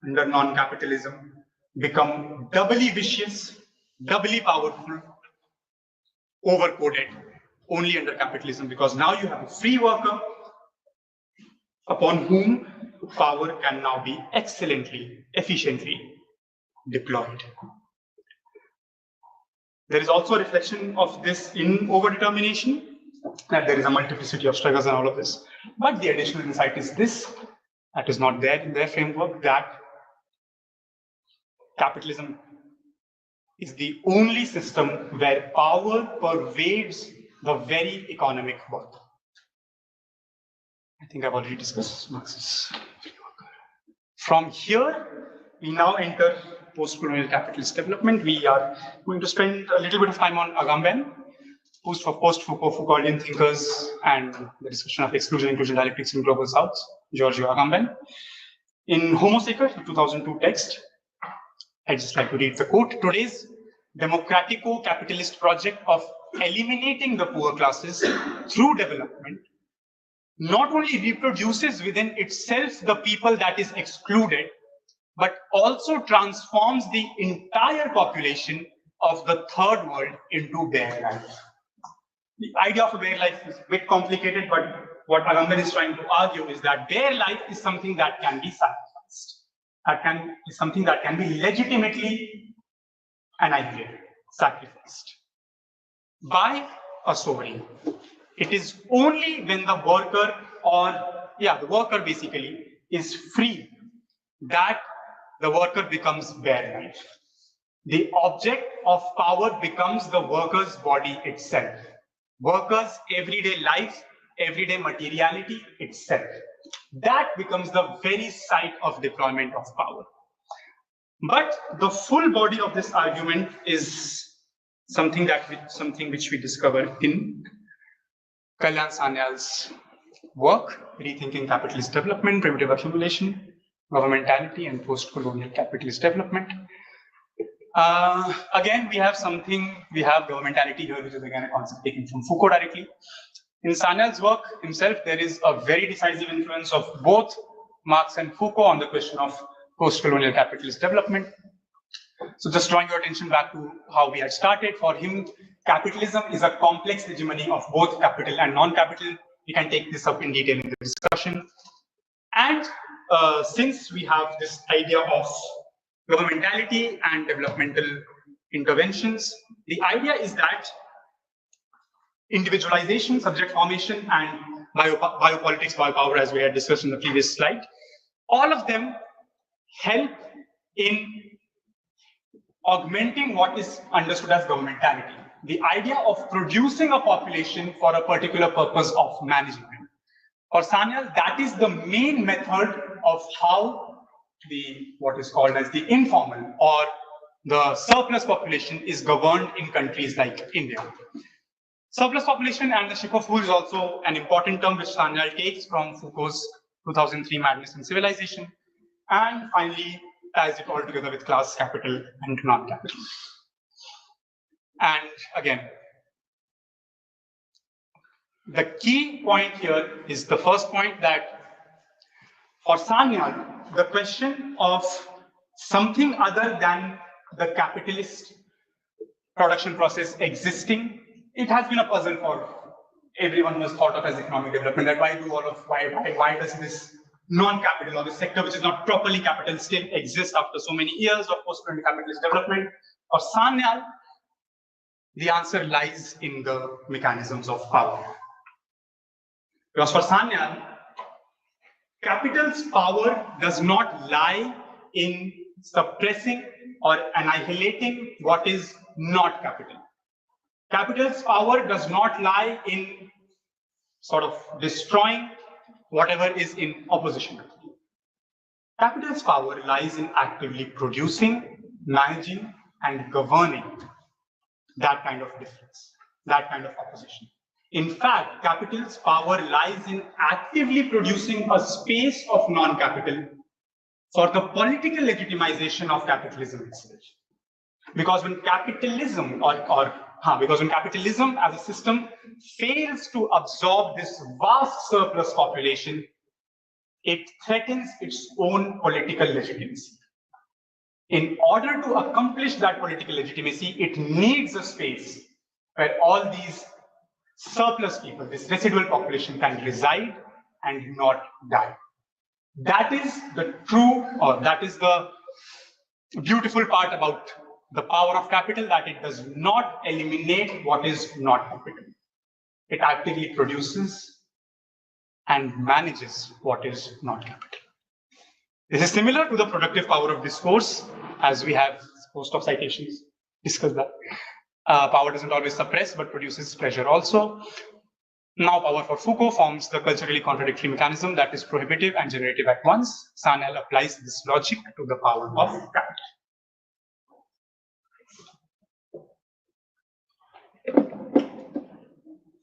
under non-capitalism, become doubly vicious, doubly powerful, overcoded only under capitalism, because now you have a free worker upon whom power can now be excellently, efficiently deployed. There is also a reflection of this in overdetermination, that there is a multiplicity of struggles and all of this. But the additional insight is this, that is not there in their framework, that capitalism is the only system where power pervades the very economic work. I think I've already discussed Marx's framework. From here, we now enter post-colonial capitalist development. We are going to spend a little bit of time on Agamben, post-Foucault, Foucaultian thinkers, and the discussion of exclusion, inclusion, dialectics in global south, Giorgio Agamben. In Homo Sacer, the 2002 text, I'd just like to read the quote. Today's democratico-capitalist project of eliminating the poor classes through development not only reproduces within itself the people that is excluded, but also transforms the entire population of the third world into bare life. The idea of a bare life is a bit complicated, but what Agamben is trying to argue is that bare life is something that can be sacrificed. Is something that can be legitimately annihilated, sacrificed by a sovereign. It is only when the worker, the worker basically is free, that the worker becomes bare life. The object of power becomes the worker's body itself. Worker's everyday life, everyday materiality itself. That becomes the very site of deployment of power. But the full body of this argument is something which we discover in Kalyan Sanyal's work, Rethinking Capitalist Development, Primitive Accumulation, Governmentality, and Post-colonial Capitalist Development. Again, we have governmentality here, which is again a concept taken from Foucault directly. In Sanyal's work himself, there is a very decisive influence of both Marx and Foucault on the question of post-colonial capitalist development. So just drawing your attention back to how we had started, for him, capitalism is a complex hegemony of both capital and non-capital. We can take this up in detail in the discussion. And since we have this idea of governmentality and developmental interventions, the idea is that individualization, subject formation, and biopolitics, biopower, as we had discussed in the previous slide, all of them help in augmenting what is understood as governmentality. The idea of producing a population for a particular purpose of managing them. For Sanyal, that is the main method of how what is called as the informal or the surplus population is governed in countries like India. Surplus population and the ship of fools is also an important term which Sanyal takes from Foucault's 2003 Madness and Civilization, and finally ties it all together with class, capital, and non-capital. And again, the key point here is the first point, that for Sanyal, the question of something other than the capitalist production process existing, it has been a puzzle for everyone who has thought of as economic development, that why does this non-capital, or the sector which is not properly capital, still exists after so many years of post-colonial capitalist development? For Sanyal, the answer lies in the mechanisms of power. Because for Sanyal, capital's power does not lie in suppressing or annihilating what is not capital. Capital's power does not lie in sort of destroying whatever is in opposition. Capital's power lies in actively producing, managing, and governing that kind of difference, that kind of opposition. In fact, capital's power lies in actively producing a space of non-capital for the political legitimization of capitalism itself. Because when capitalism because when capitalism as a system fails to absorb this vast surplus population, it threatens its own political legitimacy. In order to accomplish that political legitimacy, it needs a space where all these surplus people, this residual population, can reside and not die. That is the true, or that is the beautiful part about the power of capital, that it does not eliminate what is not capital. It actively produces and manages what is not capital. This is similar to the productive power of discourse, as we have most of citations discuss that. Power doesn't always suppress, but produces pleasure also. Now, power for Foucault forms the culturally contradictory mechanism that is prohibitive and generative at once. Sanyal applies this logic to the power of capital.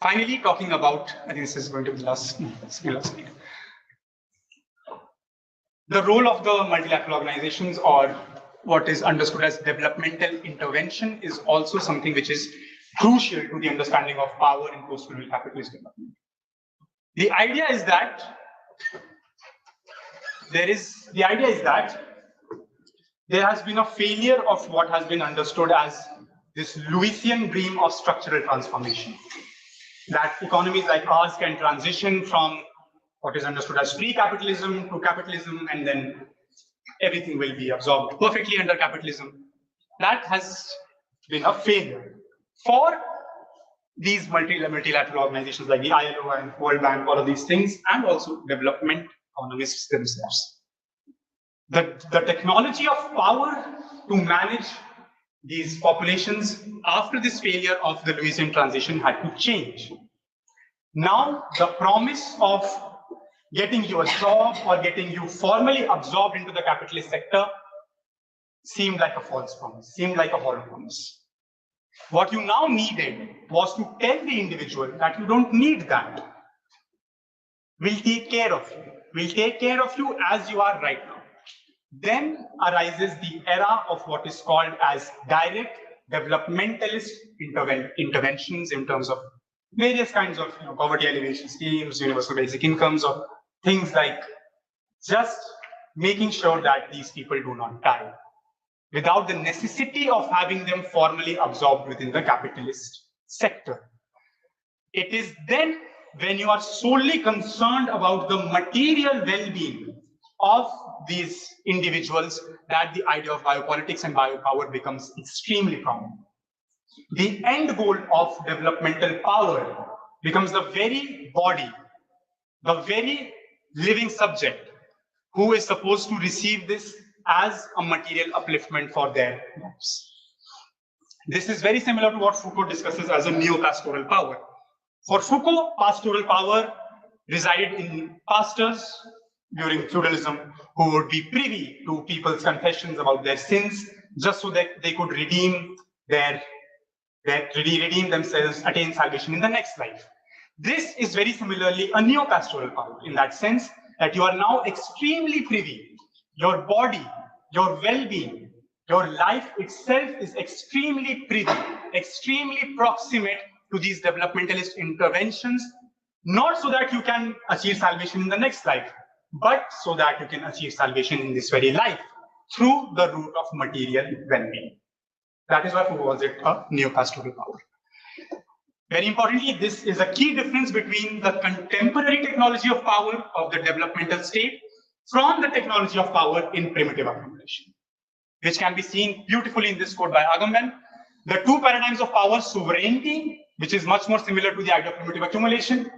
Finally, talking about, I think this is going to be the last slide. The role of the multilateral organizations, or what is understood as developmental intervention, is also something which is crucial to the understanding of power in post-colonial capitalist development. The idea is that there has been a failure of what has been understood as this Louisian dream of structural transformation. That economies like ours can transition from what is understood as pre-capitalism to capitalism, and then everything will be absorbed perfectly under capitalism. That has been a failure for these multilateral organizations like the ILO and World Bank, all of these things, and also development economists themselves. The technology of power to manage these populations after this failure of the Louisian transition had to change. Now, the promise of getting you a job or getting you formally absorbed into the capitalist sector seemed like a false promise, seemed like a hollow promise. What you now needed was to tell the individual that you don't need that. We'll take care of you. We'll take care of you as you are right now. Then arises the era of what is called as direct developmentalist interventions in terms of various kinds of poverty alleviation schemes, universal basic incomes, or things like just making sure that these people do not die without the necessity of having them formally absorbed within the capitalist sector. It is then when you are solely concerned about the material well-being of these individuals that the idea of biopolitics and biopower becomes extremely prominent. The end goal of developmental power becomes the very body, the very living subject who is supposed to receive this as a material upliftment for their lives. This is very similar to what Foucault discusses as a neo-pastoral power. For Foucault, pastoral power resided in pastors during feudalism who would be privy to people's confessions about their sins just so that they could redeem themselves, attain salvation in the next life. This is very similarly a neo-pastoral power in that sense that you are now extremely privy. Your body, your well-being, your life itself is extremely privy, extremely proximate to these developmentalist interventions, not so that you can achieve salvation in the next life, but so that you can achieve salvation in this very life through the route of material well-being. That is why Foucault calls it a neo-pastoral power. Very importantly, this is a key difference between the contemporary technology of power of the developmental state from the technology of power in primitive accumulation, which can be seen beautifully in this quote by Agamben. The two paradigms of power, sovereignty, which is much more similar to the idea of primitive accumulation,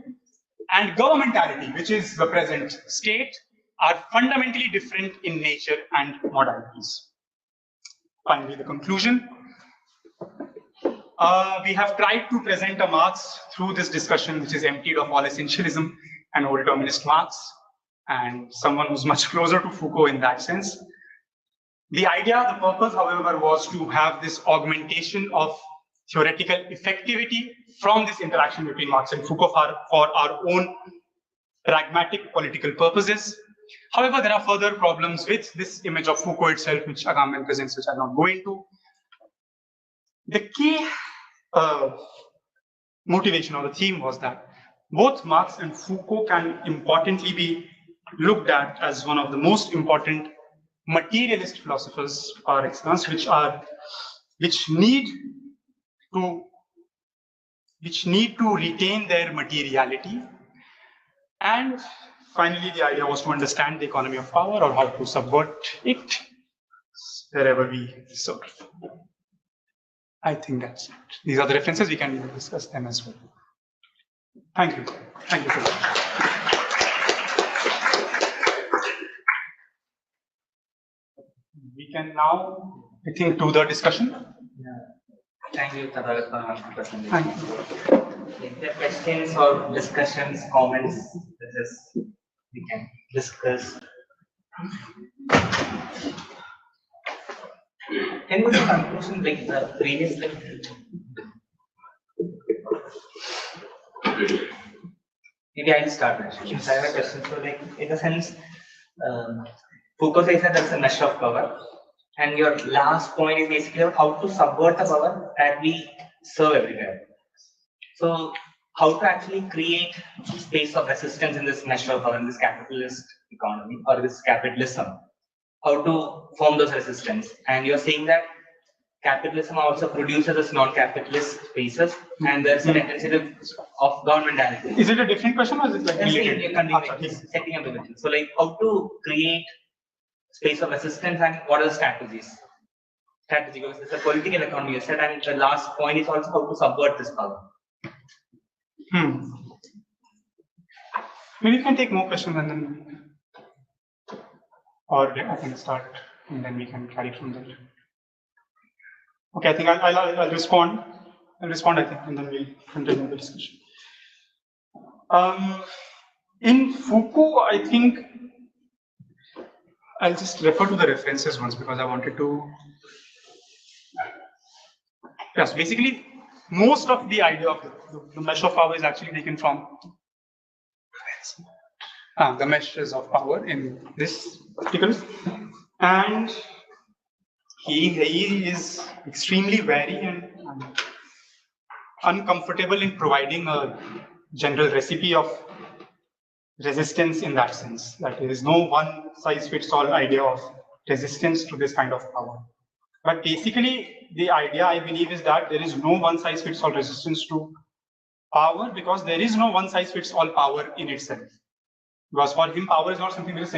and governmentality, which is the present state, are fundamentally different in nature and modalities. Finally, the conclusion. We have tried to present a Marx through this discussion, which is emptied of all essentialism and overdeterminist Marx, and someone who's much closer to Foucault in that sense. The idea, the purpose, however, was to have this augmentation of theoretical effectivity from this interaction between Marx and Foucault for our own pragmatic political purposes. However, there are further problems with this image of Foucault itself, which Agamben presents, which I'll not go into. The key motivation or the theme was that both Marx and Foucault can importantly be looked at as one of the most important materialist philosophers par excellence, which need to retain their materiality. And finally, the idea was to understand the economy of power, or how to subvert it wherever we serve. I think that's it. These are the references. We can even discuss them as well. Thank you. Thank you so much. We can now, I think, do the discussion. Yeah. Thank you, Tathagat, for the presentation. Thank you. If there are questions or discussions, comments, we can discuss. Can we do conclusion like the previous lecture? Maybe I'll start actually. I have a question. So, like, in a sense, Foucault says that there's a measure of power, and your last point is basically how to subvert the power that we serve everywhere. So, how to actually create space of resistance in this measure of power, in this capitalist economy or this capitalism? How to form those resistance? And you're saying that capitalism also produces this non-capitalist spaces, and there's a tendency of governmentality. Is it a different question, or is it like related? Setting up the vision. So, like, how to create space of resistance, and what are the strategies? Strategy, because it's a political economy, you said, and the last point is also how to subvert this power. Maybe you can take more questions and then, or I can start and then we can carry from there. Okay, I think I'll respond. I think, and then we'll continue the discussion. In Foucault, I think I'll just refer to the references once because I wanted to. Yes, basically, most of the idea of the measure of power is actually taken from the measures of power in this article, and he is extremely wary and uncomfortable in providing a general recipe of resistance in that sense. That there is no one size fits all idea of resistance to this kind of power. But basically, the idea, I believe, is that there is no one size fits all resistance to power because there is no one size fits all power in itself. Because for him, power is not something that is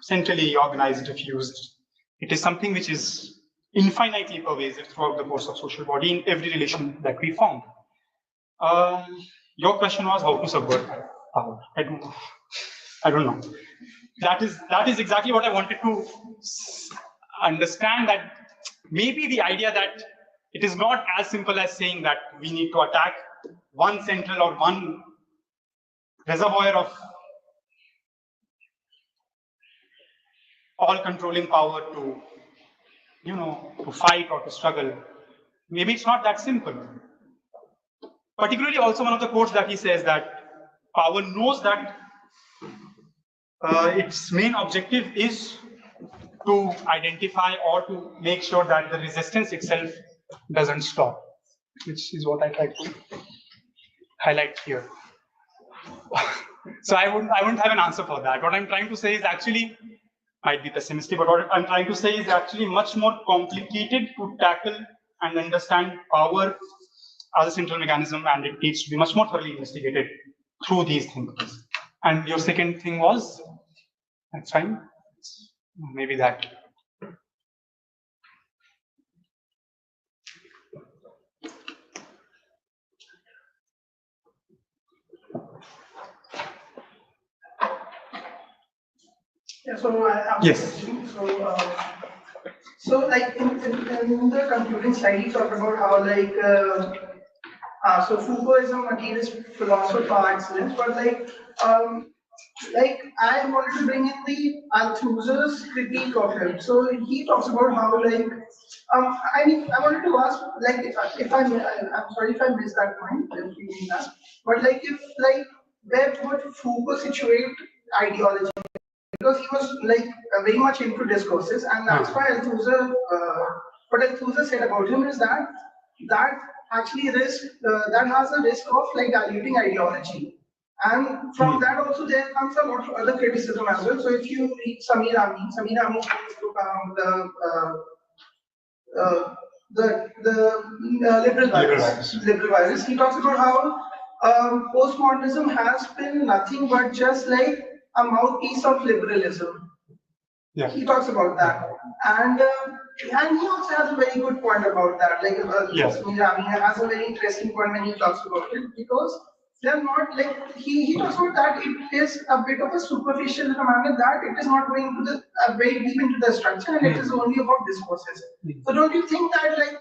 centrally organized, diffused. It is something which is infinitely pervasive throughout the course of social body in every relation that we form. Your question was how to subvert power. I don't know. That is exactly what I wanted to understand, that maybe the idea that it is not as simple as saying that we need to attack one central or one reservoir of all controlling power to, to fight or to struggle. Maybe it's not that simple. Particularly also one of the quotes that he says that power knows that its main objective is to identify or to make sure that the resistance itself doesn't stop, which is what I tried to highlight here. So I wouldn't have an answer for that. What I'm trying to say is actually, might be pessimistic, but what I'm trying to say is actually much more complicated to tackle and understand power as a central mechanism, and it needs to be much more thoroughly investigated through these thinkers. And your second thing was? That's fine. Maybe that. Yeah, so I have a question. So like in the concluding slide, you talk about how like so Foucault is a materialist philosopher par excellence, but like I wanted to bring in the Althusser's critique of him. So he talks about how like I mean I wanted to ask like if I'm sorry if I missed that point, if you mean that, but like if like where would Foucault situate ideology? Because he was like very much into discourses, and that's why Althusser, what Althusser said about him is that actually that has a risk of like diluting ideology, and from that also there comes a lot of other criticism as well. So if you read Samir Amin's book, the liberal virus, he talks about how postmodernism has been nothing but just like a mouthpiece of liberalism. Yeah. He talks about that, and he also has a very good point about that. Like Samir Amin has a very interesting point when he talks about it, because they're not like he talks about that it is a bit of a superficial in a manner that it is not going to the very deep into the structure, and it is only about discourses. So don't you think that like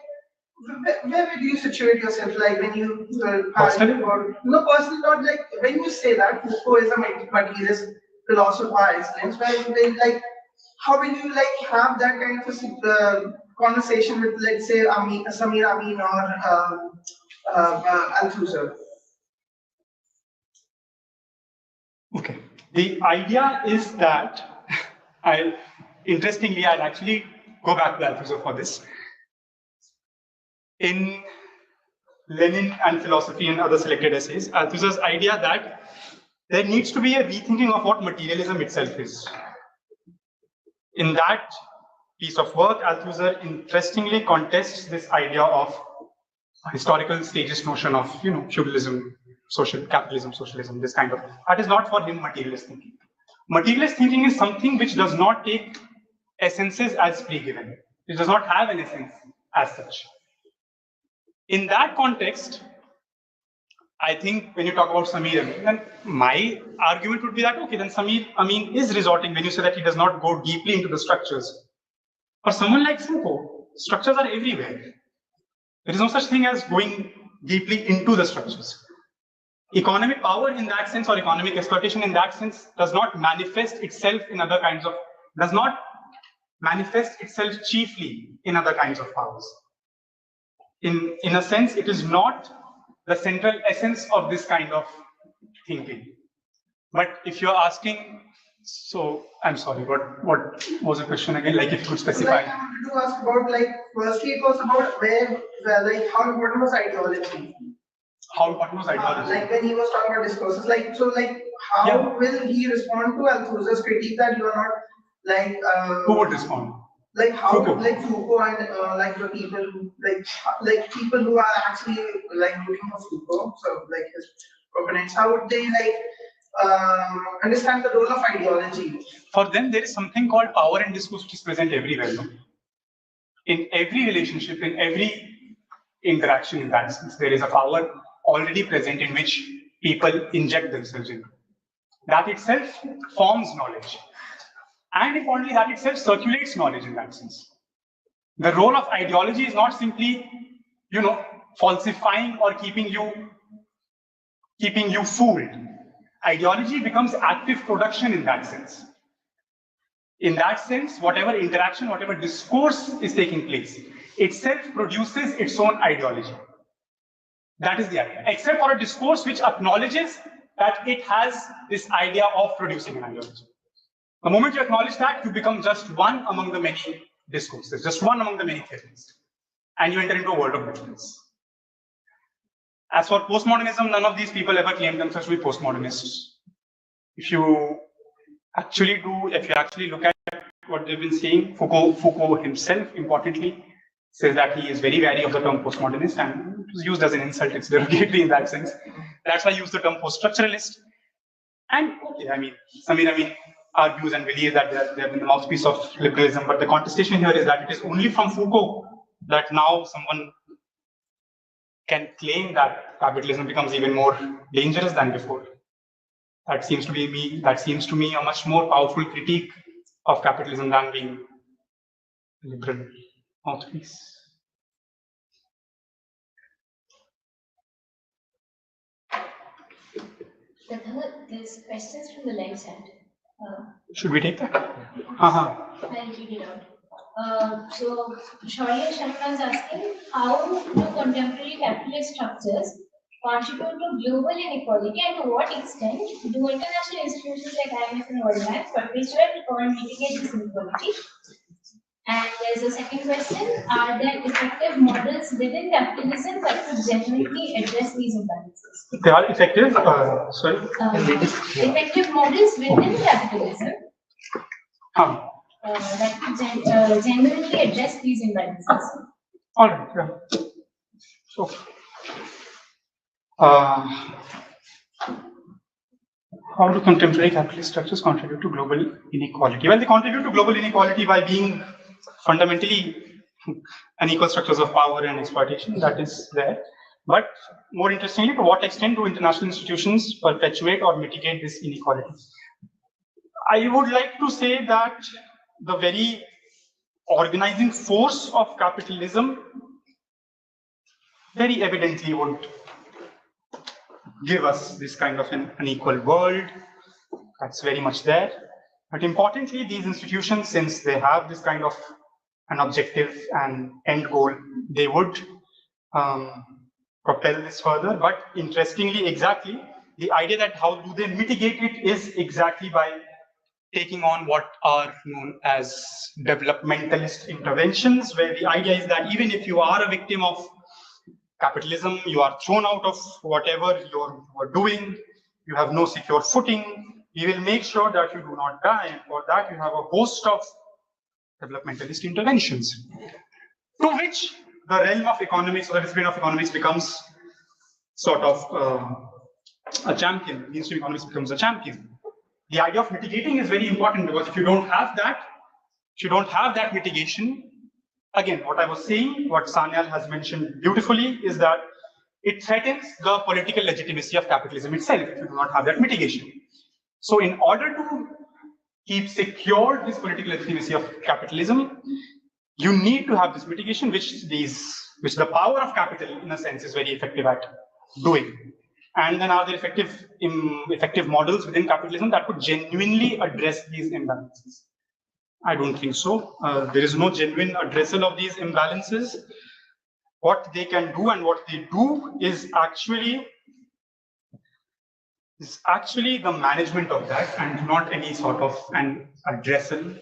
where would you situate yourself, like when you personally, not like when you say that Foucault is a materialist philosopher by excellence, where like how will you like have that kind of a conversation with, let's say, Samir Amin or Althusser? Okay. The idea is that I'll actually go back to Althusser for this. In Lenin and Philosophy and other selected essays, Althusser's idea that there needs to be a rethinking of what materialism itself is. In that piece of work, Althusser interestingly contests this idea of historical stages notion of, feudalism, capitalism, socialism, this kind of. That is not for him materialist thinking. Materialist thinking is something which does not take essences as pre-given. It does not have an essence as such. In that context, I think when you talk about Samir Amin, then my argument would be that, okay, then Samir Amin is resorting, when you say that he does not go deeply into the structures. For someone like Foucault, structures are everywhere. There is no such thing as going deeply into the structures. Economic power in that sense, or economic exploitation in that sense, does not manifest itself in other kinds of, does not manifest itself chiefly in other kinds of powers. In a sense, it is not the central essence of this kind of thinking. But if you're asking, so I'm sorry, what was the question again? Like if you could specify. Like I wanted to ask about, like, firstly it was about like how important was ideology? How important was ideology? Like when he was talking about discourses, like, so like how will he respond to Althusser's critique that you are not like who would respond? Like how Foucault. like Foucault and like the people who like people who are actually like looking for Foucault, so like his proponents, how would they like understand the role of ideology? For them, there is something called power and discourse which is present everywhere. No? In every relationship, in every interaction in that sense, there is a power already present in which people inject themselves into. That itself forms knowledge. And importantly, that itself circulates knowledge in that sense. The role of ideology is not simply, falsifying or keeping you fooled. Ideology becomes active production in that sense. In that sense, whatever interaction, whatever discourse is taking place, itself produces its own ideology. That is the idea. Except for a discourse which acknowledges that it has this idea of producing an ideology. The moment you acknowledge that, you become just one among the many discourses, just one among the many theories, and you enter into a world of difference. As for postmodernism, none of these people ever claimed themselves to be postmodernists. If you actually look at what they've been saying, Foucault himself, importantly, says that he is very wary of the term postmodernist, and it was used as an insult, it's derogatory in that sense. That's why I use the term post-structuralist. And okay, Samir Amin argues and believes that they have been the mouthpiece of liberalism, but the contestation here is that it is only from Foucault that now someone can claim that capitalism becomes even more dangerous than before. That seems to me a much more powerful critique of capitalism than being liberal mouthpiece. There's questions from the live chat. Should we take that? I'll read it out. So, Shaurya Sharma is asking, how do contemporary capitalist structures contribute to global inequality, and to what extent do international institutions like IMF and World Bank perpetuate or mitigate this inequality? And there's a second question, are there effective models within capitalism that could genuinely address these imbalances? They are effective, effective models within capitalism that could genuinely address these imbalances. All right, yeah. So, how do contemporary capitalist structures contribute to global inequality? Well, they contribute to global inequality by being fundamentally unequal structures of power and exploitation, that is there. But more interestingly, to what extent do international institutions perpetuate or mitigate this inequality? I would like to say that the very organizing force of capitalism very evidently would give us this kind of an unequal world. That's very much there. But importantly, these institutions, since they have this kind of an objective and end goal, they would propel this further. But interestingly, exactly, the idea that how do they mitigate it is exactly by taking on what are known as developmentalist interventions, where the idea is that even if you are a victim of capitalism, you are thrown out of whatever you are doing, you have no secure footing, we will make sure that you do not die, and for that you have a host of developmentalist interventions, to which the realm of economics or the discipline of economics becomes sort of a champion. The mainstream economics becomes a champion. The idea of mitigating is very important, because if you don't have that, mitigation, again, what I was saying, what Sanyal has mentioned beautifully, is that it threatens the political legitimacy of capitalism itself if you do not have that mitigation. So in order to keep secure this political legitimacy of capitalism, you need to have this mitigation, which the power of capital, in a sense, is very effective at doing. And then are there effective models within capitalism that could genuinely address these imbalances? I don't think so. There is no genuine addressal of these imbalances. What they can do and what they do is actually the management of that, and not any sort of an addressal,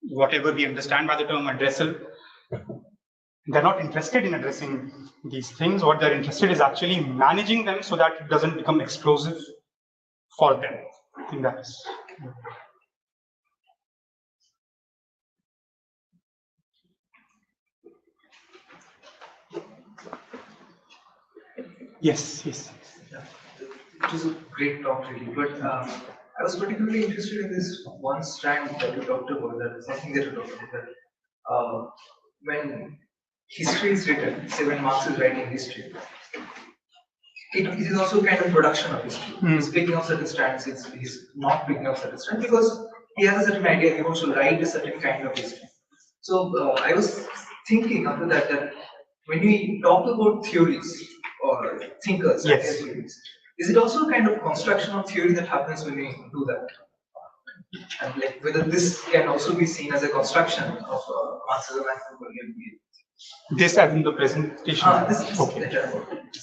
whatever we understand by the term addressal. They're not interested in addressing these things. What they're interested is actually managing them so that it doesn't become explosive for them. I think that is. Yes. Yeah. It was a great talk, really. But I was particularly interested in this one strand that you talked about, something that you talked about, that when history is written, say when Marx is writing history, it is also kind of production of history. He's picking up certain strands, he's not picking up certain strands, because he has a certain idea, he wants to write a certain kind of history. So I was thinking after that when we talk about theories or thinkers, yes, theories, is it also a kind of construction of theory that happens when we do that? And like whether this can also be seen as a construction of Marxism and Foucaultian view. This as in the presentation. Okay.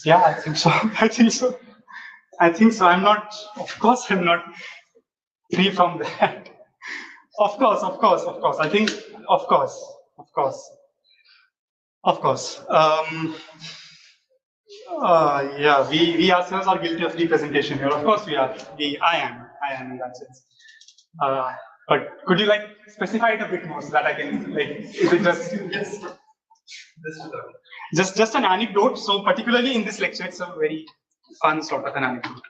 Yeah, I think so. I'm not. Of course, I'm not free from that. Of course. I think. Of course. Yeah, we ourselves are guilty of representation here. Of course, we are. I am in that sense. But could you specify it a bit more so that I can is it just yes. Just an anecdote. So particularly in this lecture, it's a very fun sort of an anecdote.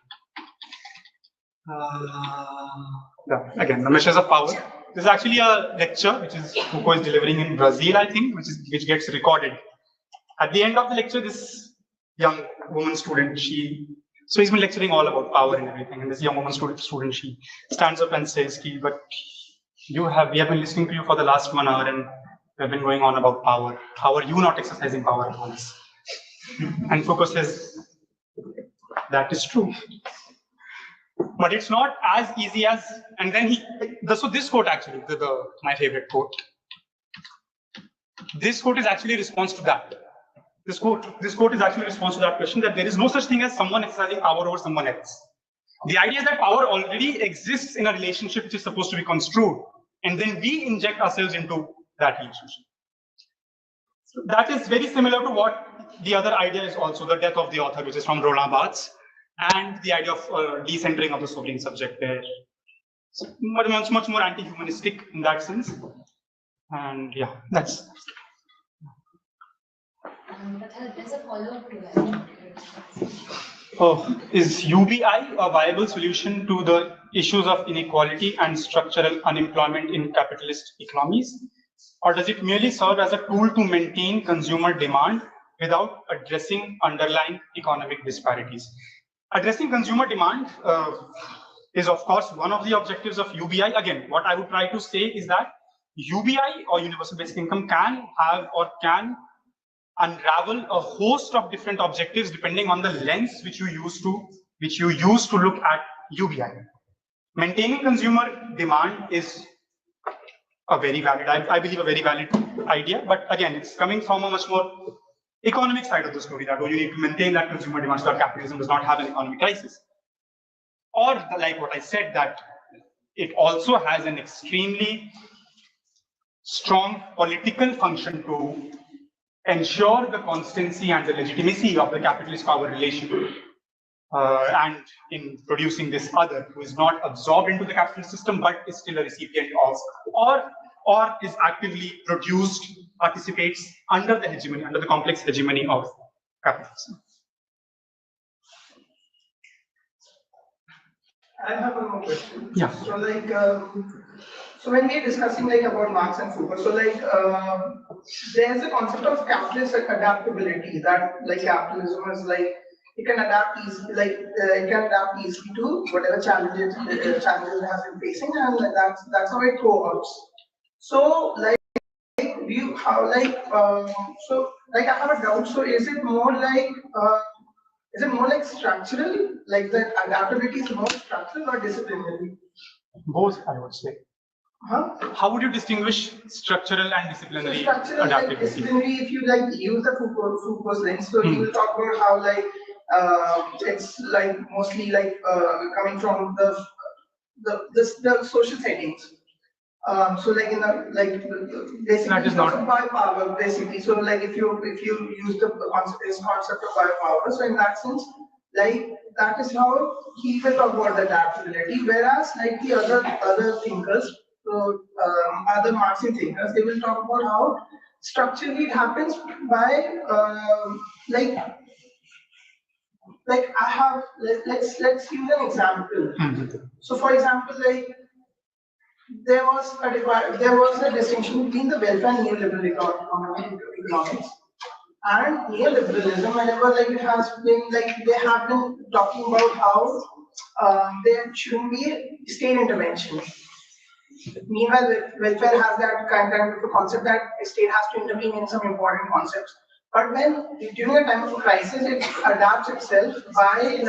Again, the measures of power. This is actually a lecture which is Foucault is delivering in Brazil, I think, which gets recorded. At the end of the lecture, this young woman student, so he's been lecturing all about power and everything, and this young woman student, she stands up and says, but we have been listening to you for the last 1 hour and we've been going on about power. How are you not exercising power at once? And Foucault says, that is true. But it's not as easy as, and then so this quote actually, my favorite quote. This quote is actually a response to that. This quote is actually a response to that question, that there is no such thing as someone exercising power over someone else. The idea is that power already exists in a relationship which is supposed to be construed, and then we inject ourselves into that relationship. So that is very similar to what the other idea is also, the death of the author, which is from Roland Barthes, and the idea of decentering of the sovereign subject there. So much more anti-humanistic in that sense. And yeah, that's. There's a follow-up to that. Is UBI a viable solution to the issues of inequality and structural unemployment in capitalist economies? Or does it merely serve as a tool to maintain consumer demand without addressing underlying economic disparities? Addressing consumer demand is, of course, one of the objectives of UBI. Again, what I would try to say is that UBI, or universal basic income, can have or can unravel a host of different objectives depending on the lens which you use to look at UBI. Maintaining consumer demand is a very valid, I believe, a very valid idea. But again, it's coming from a much more economic side of the story, that you need to maintain that consumer demand so that capitalism does not have an economic crisis. Or like what I said, that it also has an extremely strong political function to ensure the constancy and the legitimacy of the capitalist power relation, and in producing this other who is not absorbed into the capitalist system but is still a recipient of, or is actively produced, participates under the hegemony, under the complex hegemony of capitalism. I have one more question. Yeah. So so when we're discussing about Marx and Foucault, so there's a concept of capitalist adaptability, that capitalism is it can adapt easily, it can adapt easily to whatever challenges it has been facing, and that's how it cohorts. So I have a doubt. So is it more structural, the adaptability is more structural or disciplinary? Both, I would say. How would you distinguish structural and disciplinary adaptability? Disciplinary, if you use the Foucault's lens, so you will talk about how it's mostly coming from the social settings. So in the basically of biopower, basically. So if you use the concept of biopower, so in that sense, that is how he will talk about the adaptability. Whereas the other thinkers, so other Marxian thinkers, they will talk about how structurally it happens by let's use an example. So for example, there was a distinction between the welfare and neoliberal economics and neoliberalism. Whenever it has been they have been talking about how there shouldn't be state intervention. Meanwhile, welfare has that kind of a concept that the state has to intervene in some important concepts. But when during a time of a crisis, it adapts itself by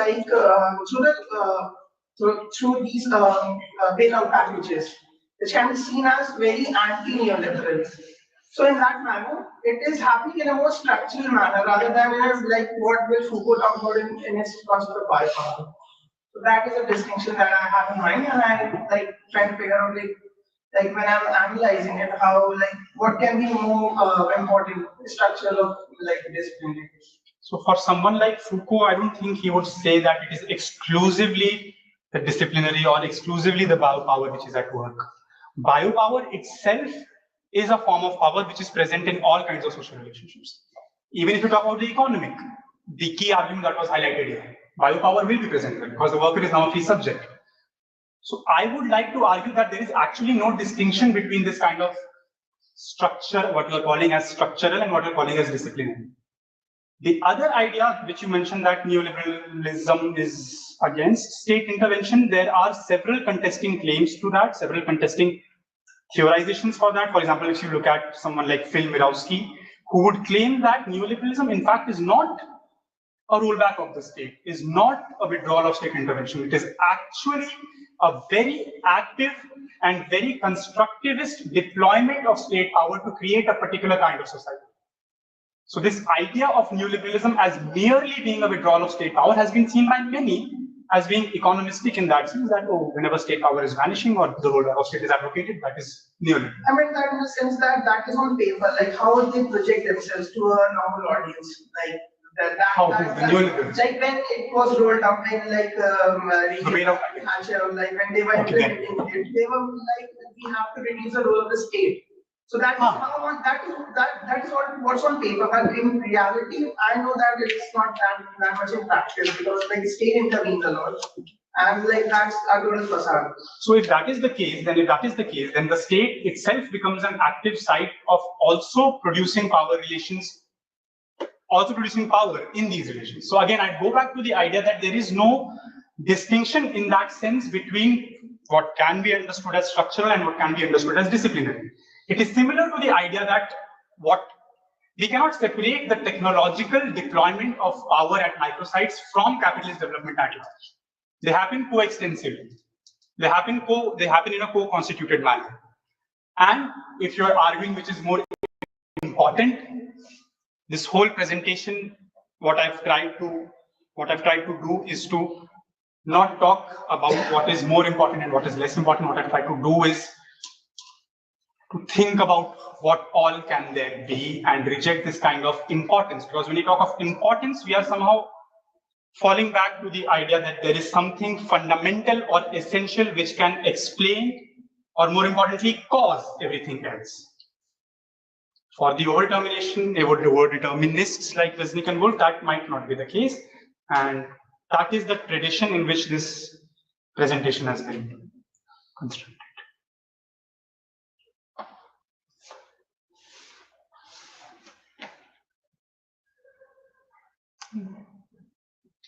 through these bailout packages, which can be seen as very anti-neoliberal. So in that manner, it is happening in a more structural manner rather than what will Foucault talk about in his concept of biopower. So that is a distinction that I have in mind, and I try to figure out when I'm analyzing it, how what can be more important structure of discipline. So for someone like Foucault, I don't think he would say that it is exclusively the disciplinary or exclusively the biopower which is at work. Biopower itself is a form of power which is present in all kinds of social relationships. Even if you talk about the economic, the key argument that was highlighted here, biopower will be present there because the worker is now a free subject. So I would like to argue that there is actually no distinction between this kind of structure, what you are calling as structural and what you are calling as disciplinary. The other idea which you mentioned, that neoliberalism is against state intervention, there are several contesting claims to that, several contesting theorizations for that. For example, if you look at someone like Phil Mirowski, who would claim that neoliberalism in fact is not a rollback of the state, is not a withdrawal of state intervention. It is actually a very active and very constructivist deployment of state power to create a particular kind of society. So this idea of neoliberalism as merely being a withdrawal of state power has been seen by many as being economistic in that sense, that whenever state power is vanishing or the rollback of state is advocated, that is neoliberal. I mean that in the sense that that is on paper, like how would they project themselves to a normal audience, like like when it was rolled out, when like Thatcher, like when they were implementing it, they were like, we have to reduce the role of the state. So that is how that is what's on paper, but in reality, I know that it's not that much in practice, because like state intervenes a lot, and like that's a total facade. So if that is the case, then the state itself becomes an active site of also producing power relations, also producing power in these relations. So again, I go back to the idea that there is no distinction in that sense between what can be understood as structural and what can be understood as disciplinary. It is similar to the idea that we cannot separate the technological deployment of power at microsites from capitalist development at large. They happen coextensively. They happen in a co-constituted manner. And if you are arguing which is more important, this whole presentation, what I've tried to do is to not talk about what is more important and what is less important. What I've tried to do is to think about what all can there be and reject this kind of importance. Because when we talk of importance, we are somehow falling back to the idea that there is something fundamental or essential which can explain, or more importantly, cause everything else. For the overdeterminists like Wisnik and Wolf, that might not be the case. And that is the tradition in which this presentation has been constructed.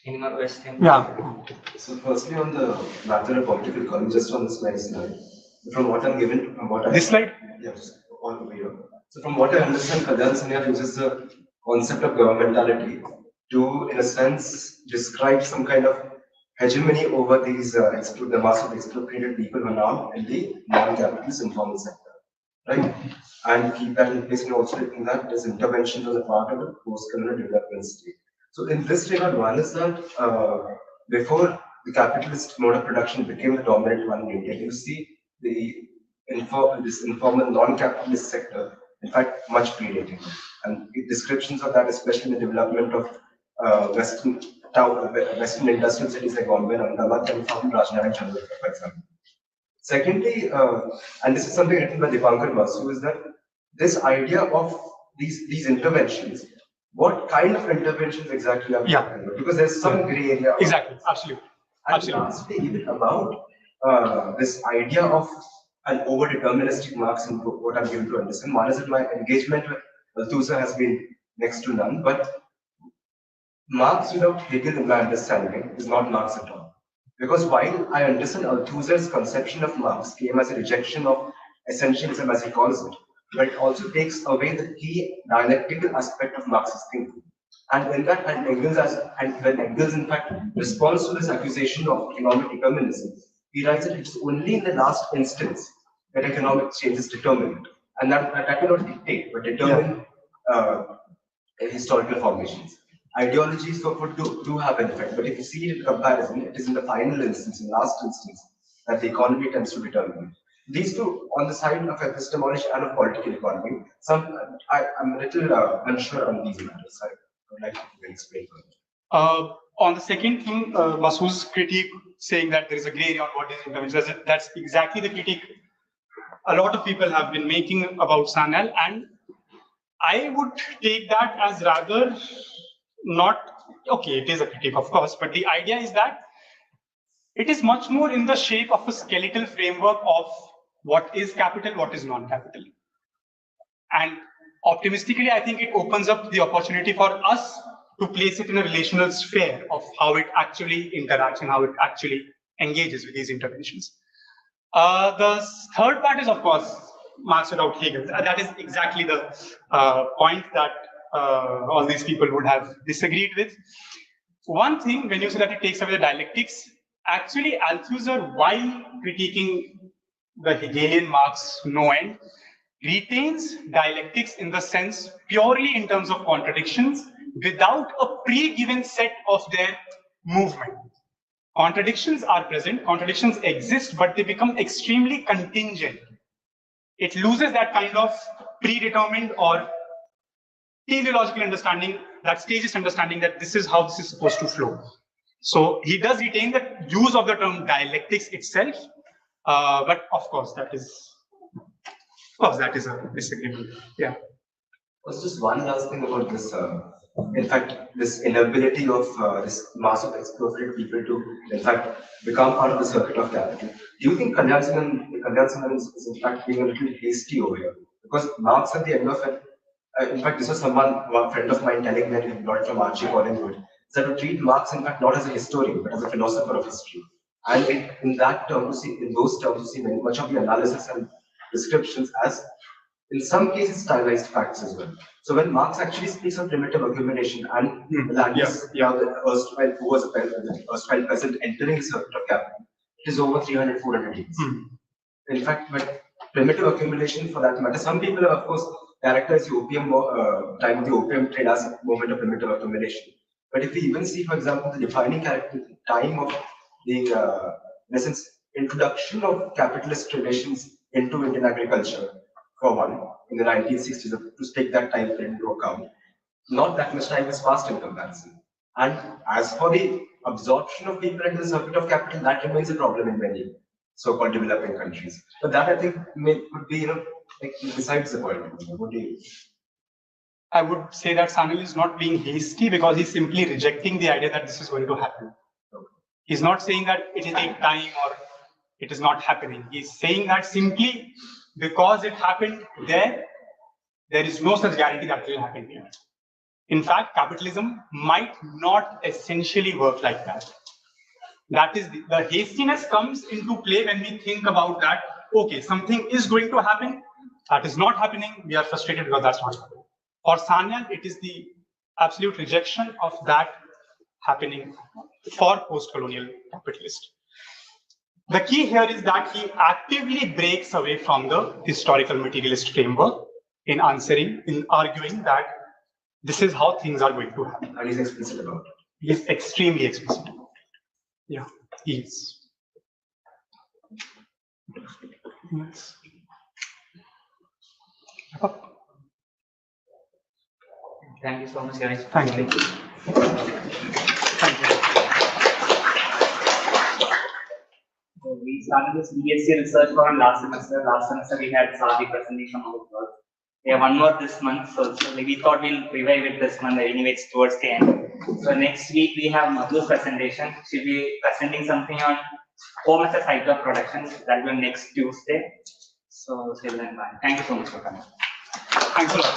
Any more questions? Yeah. So firstly, on the matter of political economy, just on the slide, from what I'm given, from what I this slide? Yes, all over here. So from what I understand, Kajan Singh uses the concept of governmentality to, in a sense, describe some kind of hegemony over these the mass of expropriated people who are now in the non-capitalist informal sector, right? And keep that in place, and also looking that there's intervention on the part of the post-colonial development state. So in this regard, one is that before the capitalist mode of production became the dominant one in India, you see this informal non-capitalist sector, in fact, much predating. And descriptions of that, especially in the development of Western industrial cities like Bombay and Ahmedabad, can be found in Rajnad and Chandra, for example. Secondly, and this is something written by Dipankar Basu, is that this idea of these interventions, what kind of interventions exactly are we talking about? Because there's some gray area. Exactly, absolutely. And lastly, even about this idea of an over-deterministic Marx and what I'm given to understand. One is that my engagement with Althusser has been next to none, but Marx without Hegel in my understanding is not Marx at all. Because while I understand Althusser's conception of Marx came as a rejection of essentialism, as he calls it, but it also takes away the key dialectical aspect of Marxist thinking. And when that, and when Engels in fact responds to this accusation of economic determinism, he writes that it's only in the last instance that economic change is determined, and that will not dictate, but determine historical formations. Ideologies do have an effect, but if you see it in comparison, it is in the final instance, in the last instance, that the economy tends to determine. These two, on the side of epistemology and of political economy, I'm a little unsure on these matters. I would like to explain further. On the second thing, Basu's critique saying that there is a gray area on what is intervention, that's exactly the critique a lot of people have been making about SANL, and I would take that as rather not, okay, it is a critique of course, but the idea is that It is much more in the shape of a skeletal framework of what is capital, what is non-capital. And optimistically, I think it opens up the opportunity for us to place it in a relational sphere of how it actually interacts and how it actually engages with these interventions. The third part is, of course, Marx without Hegel. That is exactly the point that all these people would have disagreed with. One thing, when you say that it takes away the dialectics, actually Althusser, while critiquing the Hegelian Marx no end, retains dialectics in the sense purely in terms of contradictions without a pre-given set of their movement. Contradictions are present, contradictions exist, but they become extremely contingent. It loses that kind of predetermined or teleological understanding, that stagist understanding that this is how this is supposed to flow. So he does retain the use of the term dialectics itself, but of course that is a disagreement. Yeah. Was just one last thing about this. In fact, this inability of this mass of exploited people to, in fact, become part of the circuit of capital. Do you think Conjunctural is in fact being a little hasty over here? Because Marx at the end of it, in fact, this was one friend of mine telling me, and he brought it from Archie Collingwood, is that to treat Marx, in fact, not as a historian, but as a philosopher of history. And in those terms, you see much of the analysis and descriptions as, in some cases, stylized facts as well. So when Marx actually speaks of primitive accumulation and the landless, the erstwhile who was erstwhile peasant entering the circuit of capital, it is over 300, 400 years. In fact, but primitive accumulation, for that matter, some people, of course, characterize the opium time of the opium trade as a moment of primitive accumulation. But if we even see, for example, the defining time of the, in essence, introduction of capitalist relations into Indian agriculture, for one, in the 1960s, to take that time frame into account, not that much time has passed in comparison. And as for the absorption of people into the circuit of capital, that remains a problem in many so-called developing countries. But that, I think, would be, like, besides the point. What do you? I would say that Sanil is not being hasty because he's simply rejecting the idea that this is going to happen. He's not saying that it will take time or it is not happening. He's saying that simply because it happened there is no such guarantee that it will happen here. In fact, capitalism might not essentially work like that. That is, the hastiness comes into play when we think about that, okay, something is going to happen, that is not happening, we are frustrated because that's not happening. For Sanyal, it is the absolute rejection of that happening for post-colonial capitalists. The key here is that he actively breaks away from the historical materialist framework in arguing that this is how things are going to happen. And he's explicit about it. He is extremely explicit about it. Yeah, he is. Yes. Thank you so much, guys. Thank you. Thank you. So we started this DSG research program last semester. Last semester we had Sadi presenting some of the work. We have one more this month, so we thought we'll revive it this month. Anyway, it's towards the end. So next week we have Madhu's presentation. She'll be presenting something on home as a cycle of production. That will be next Tuesday. So till then, bye. Thank you so much for coming. Thanks a lot.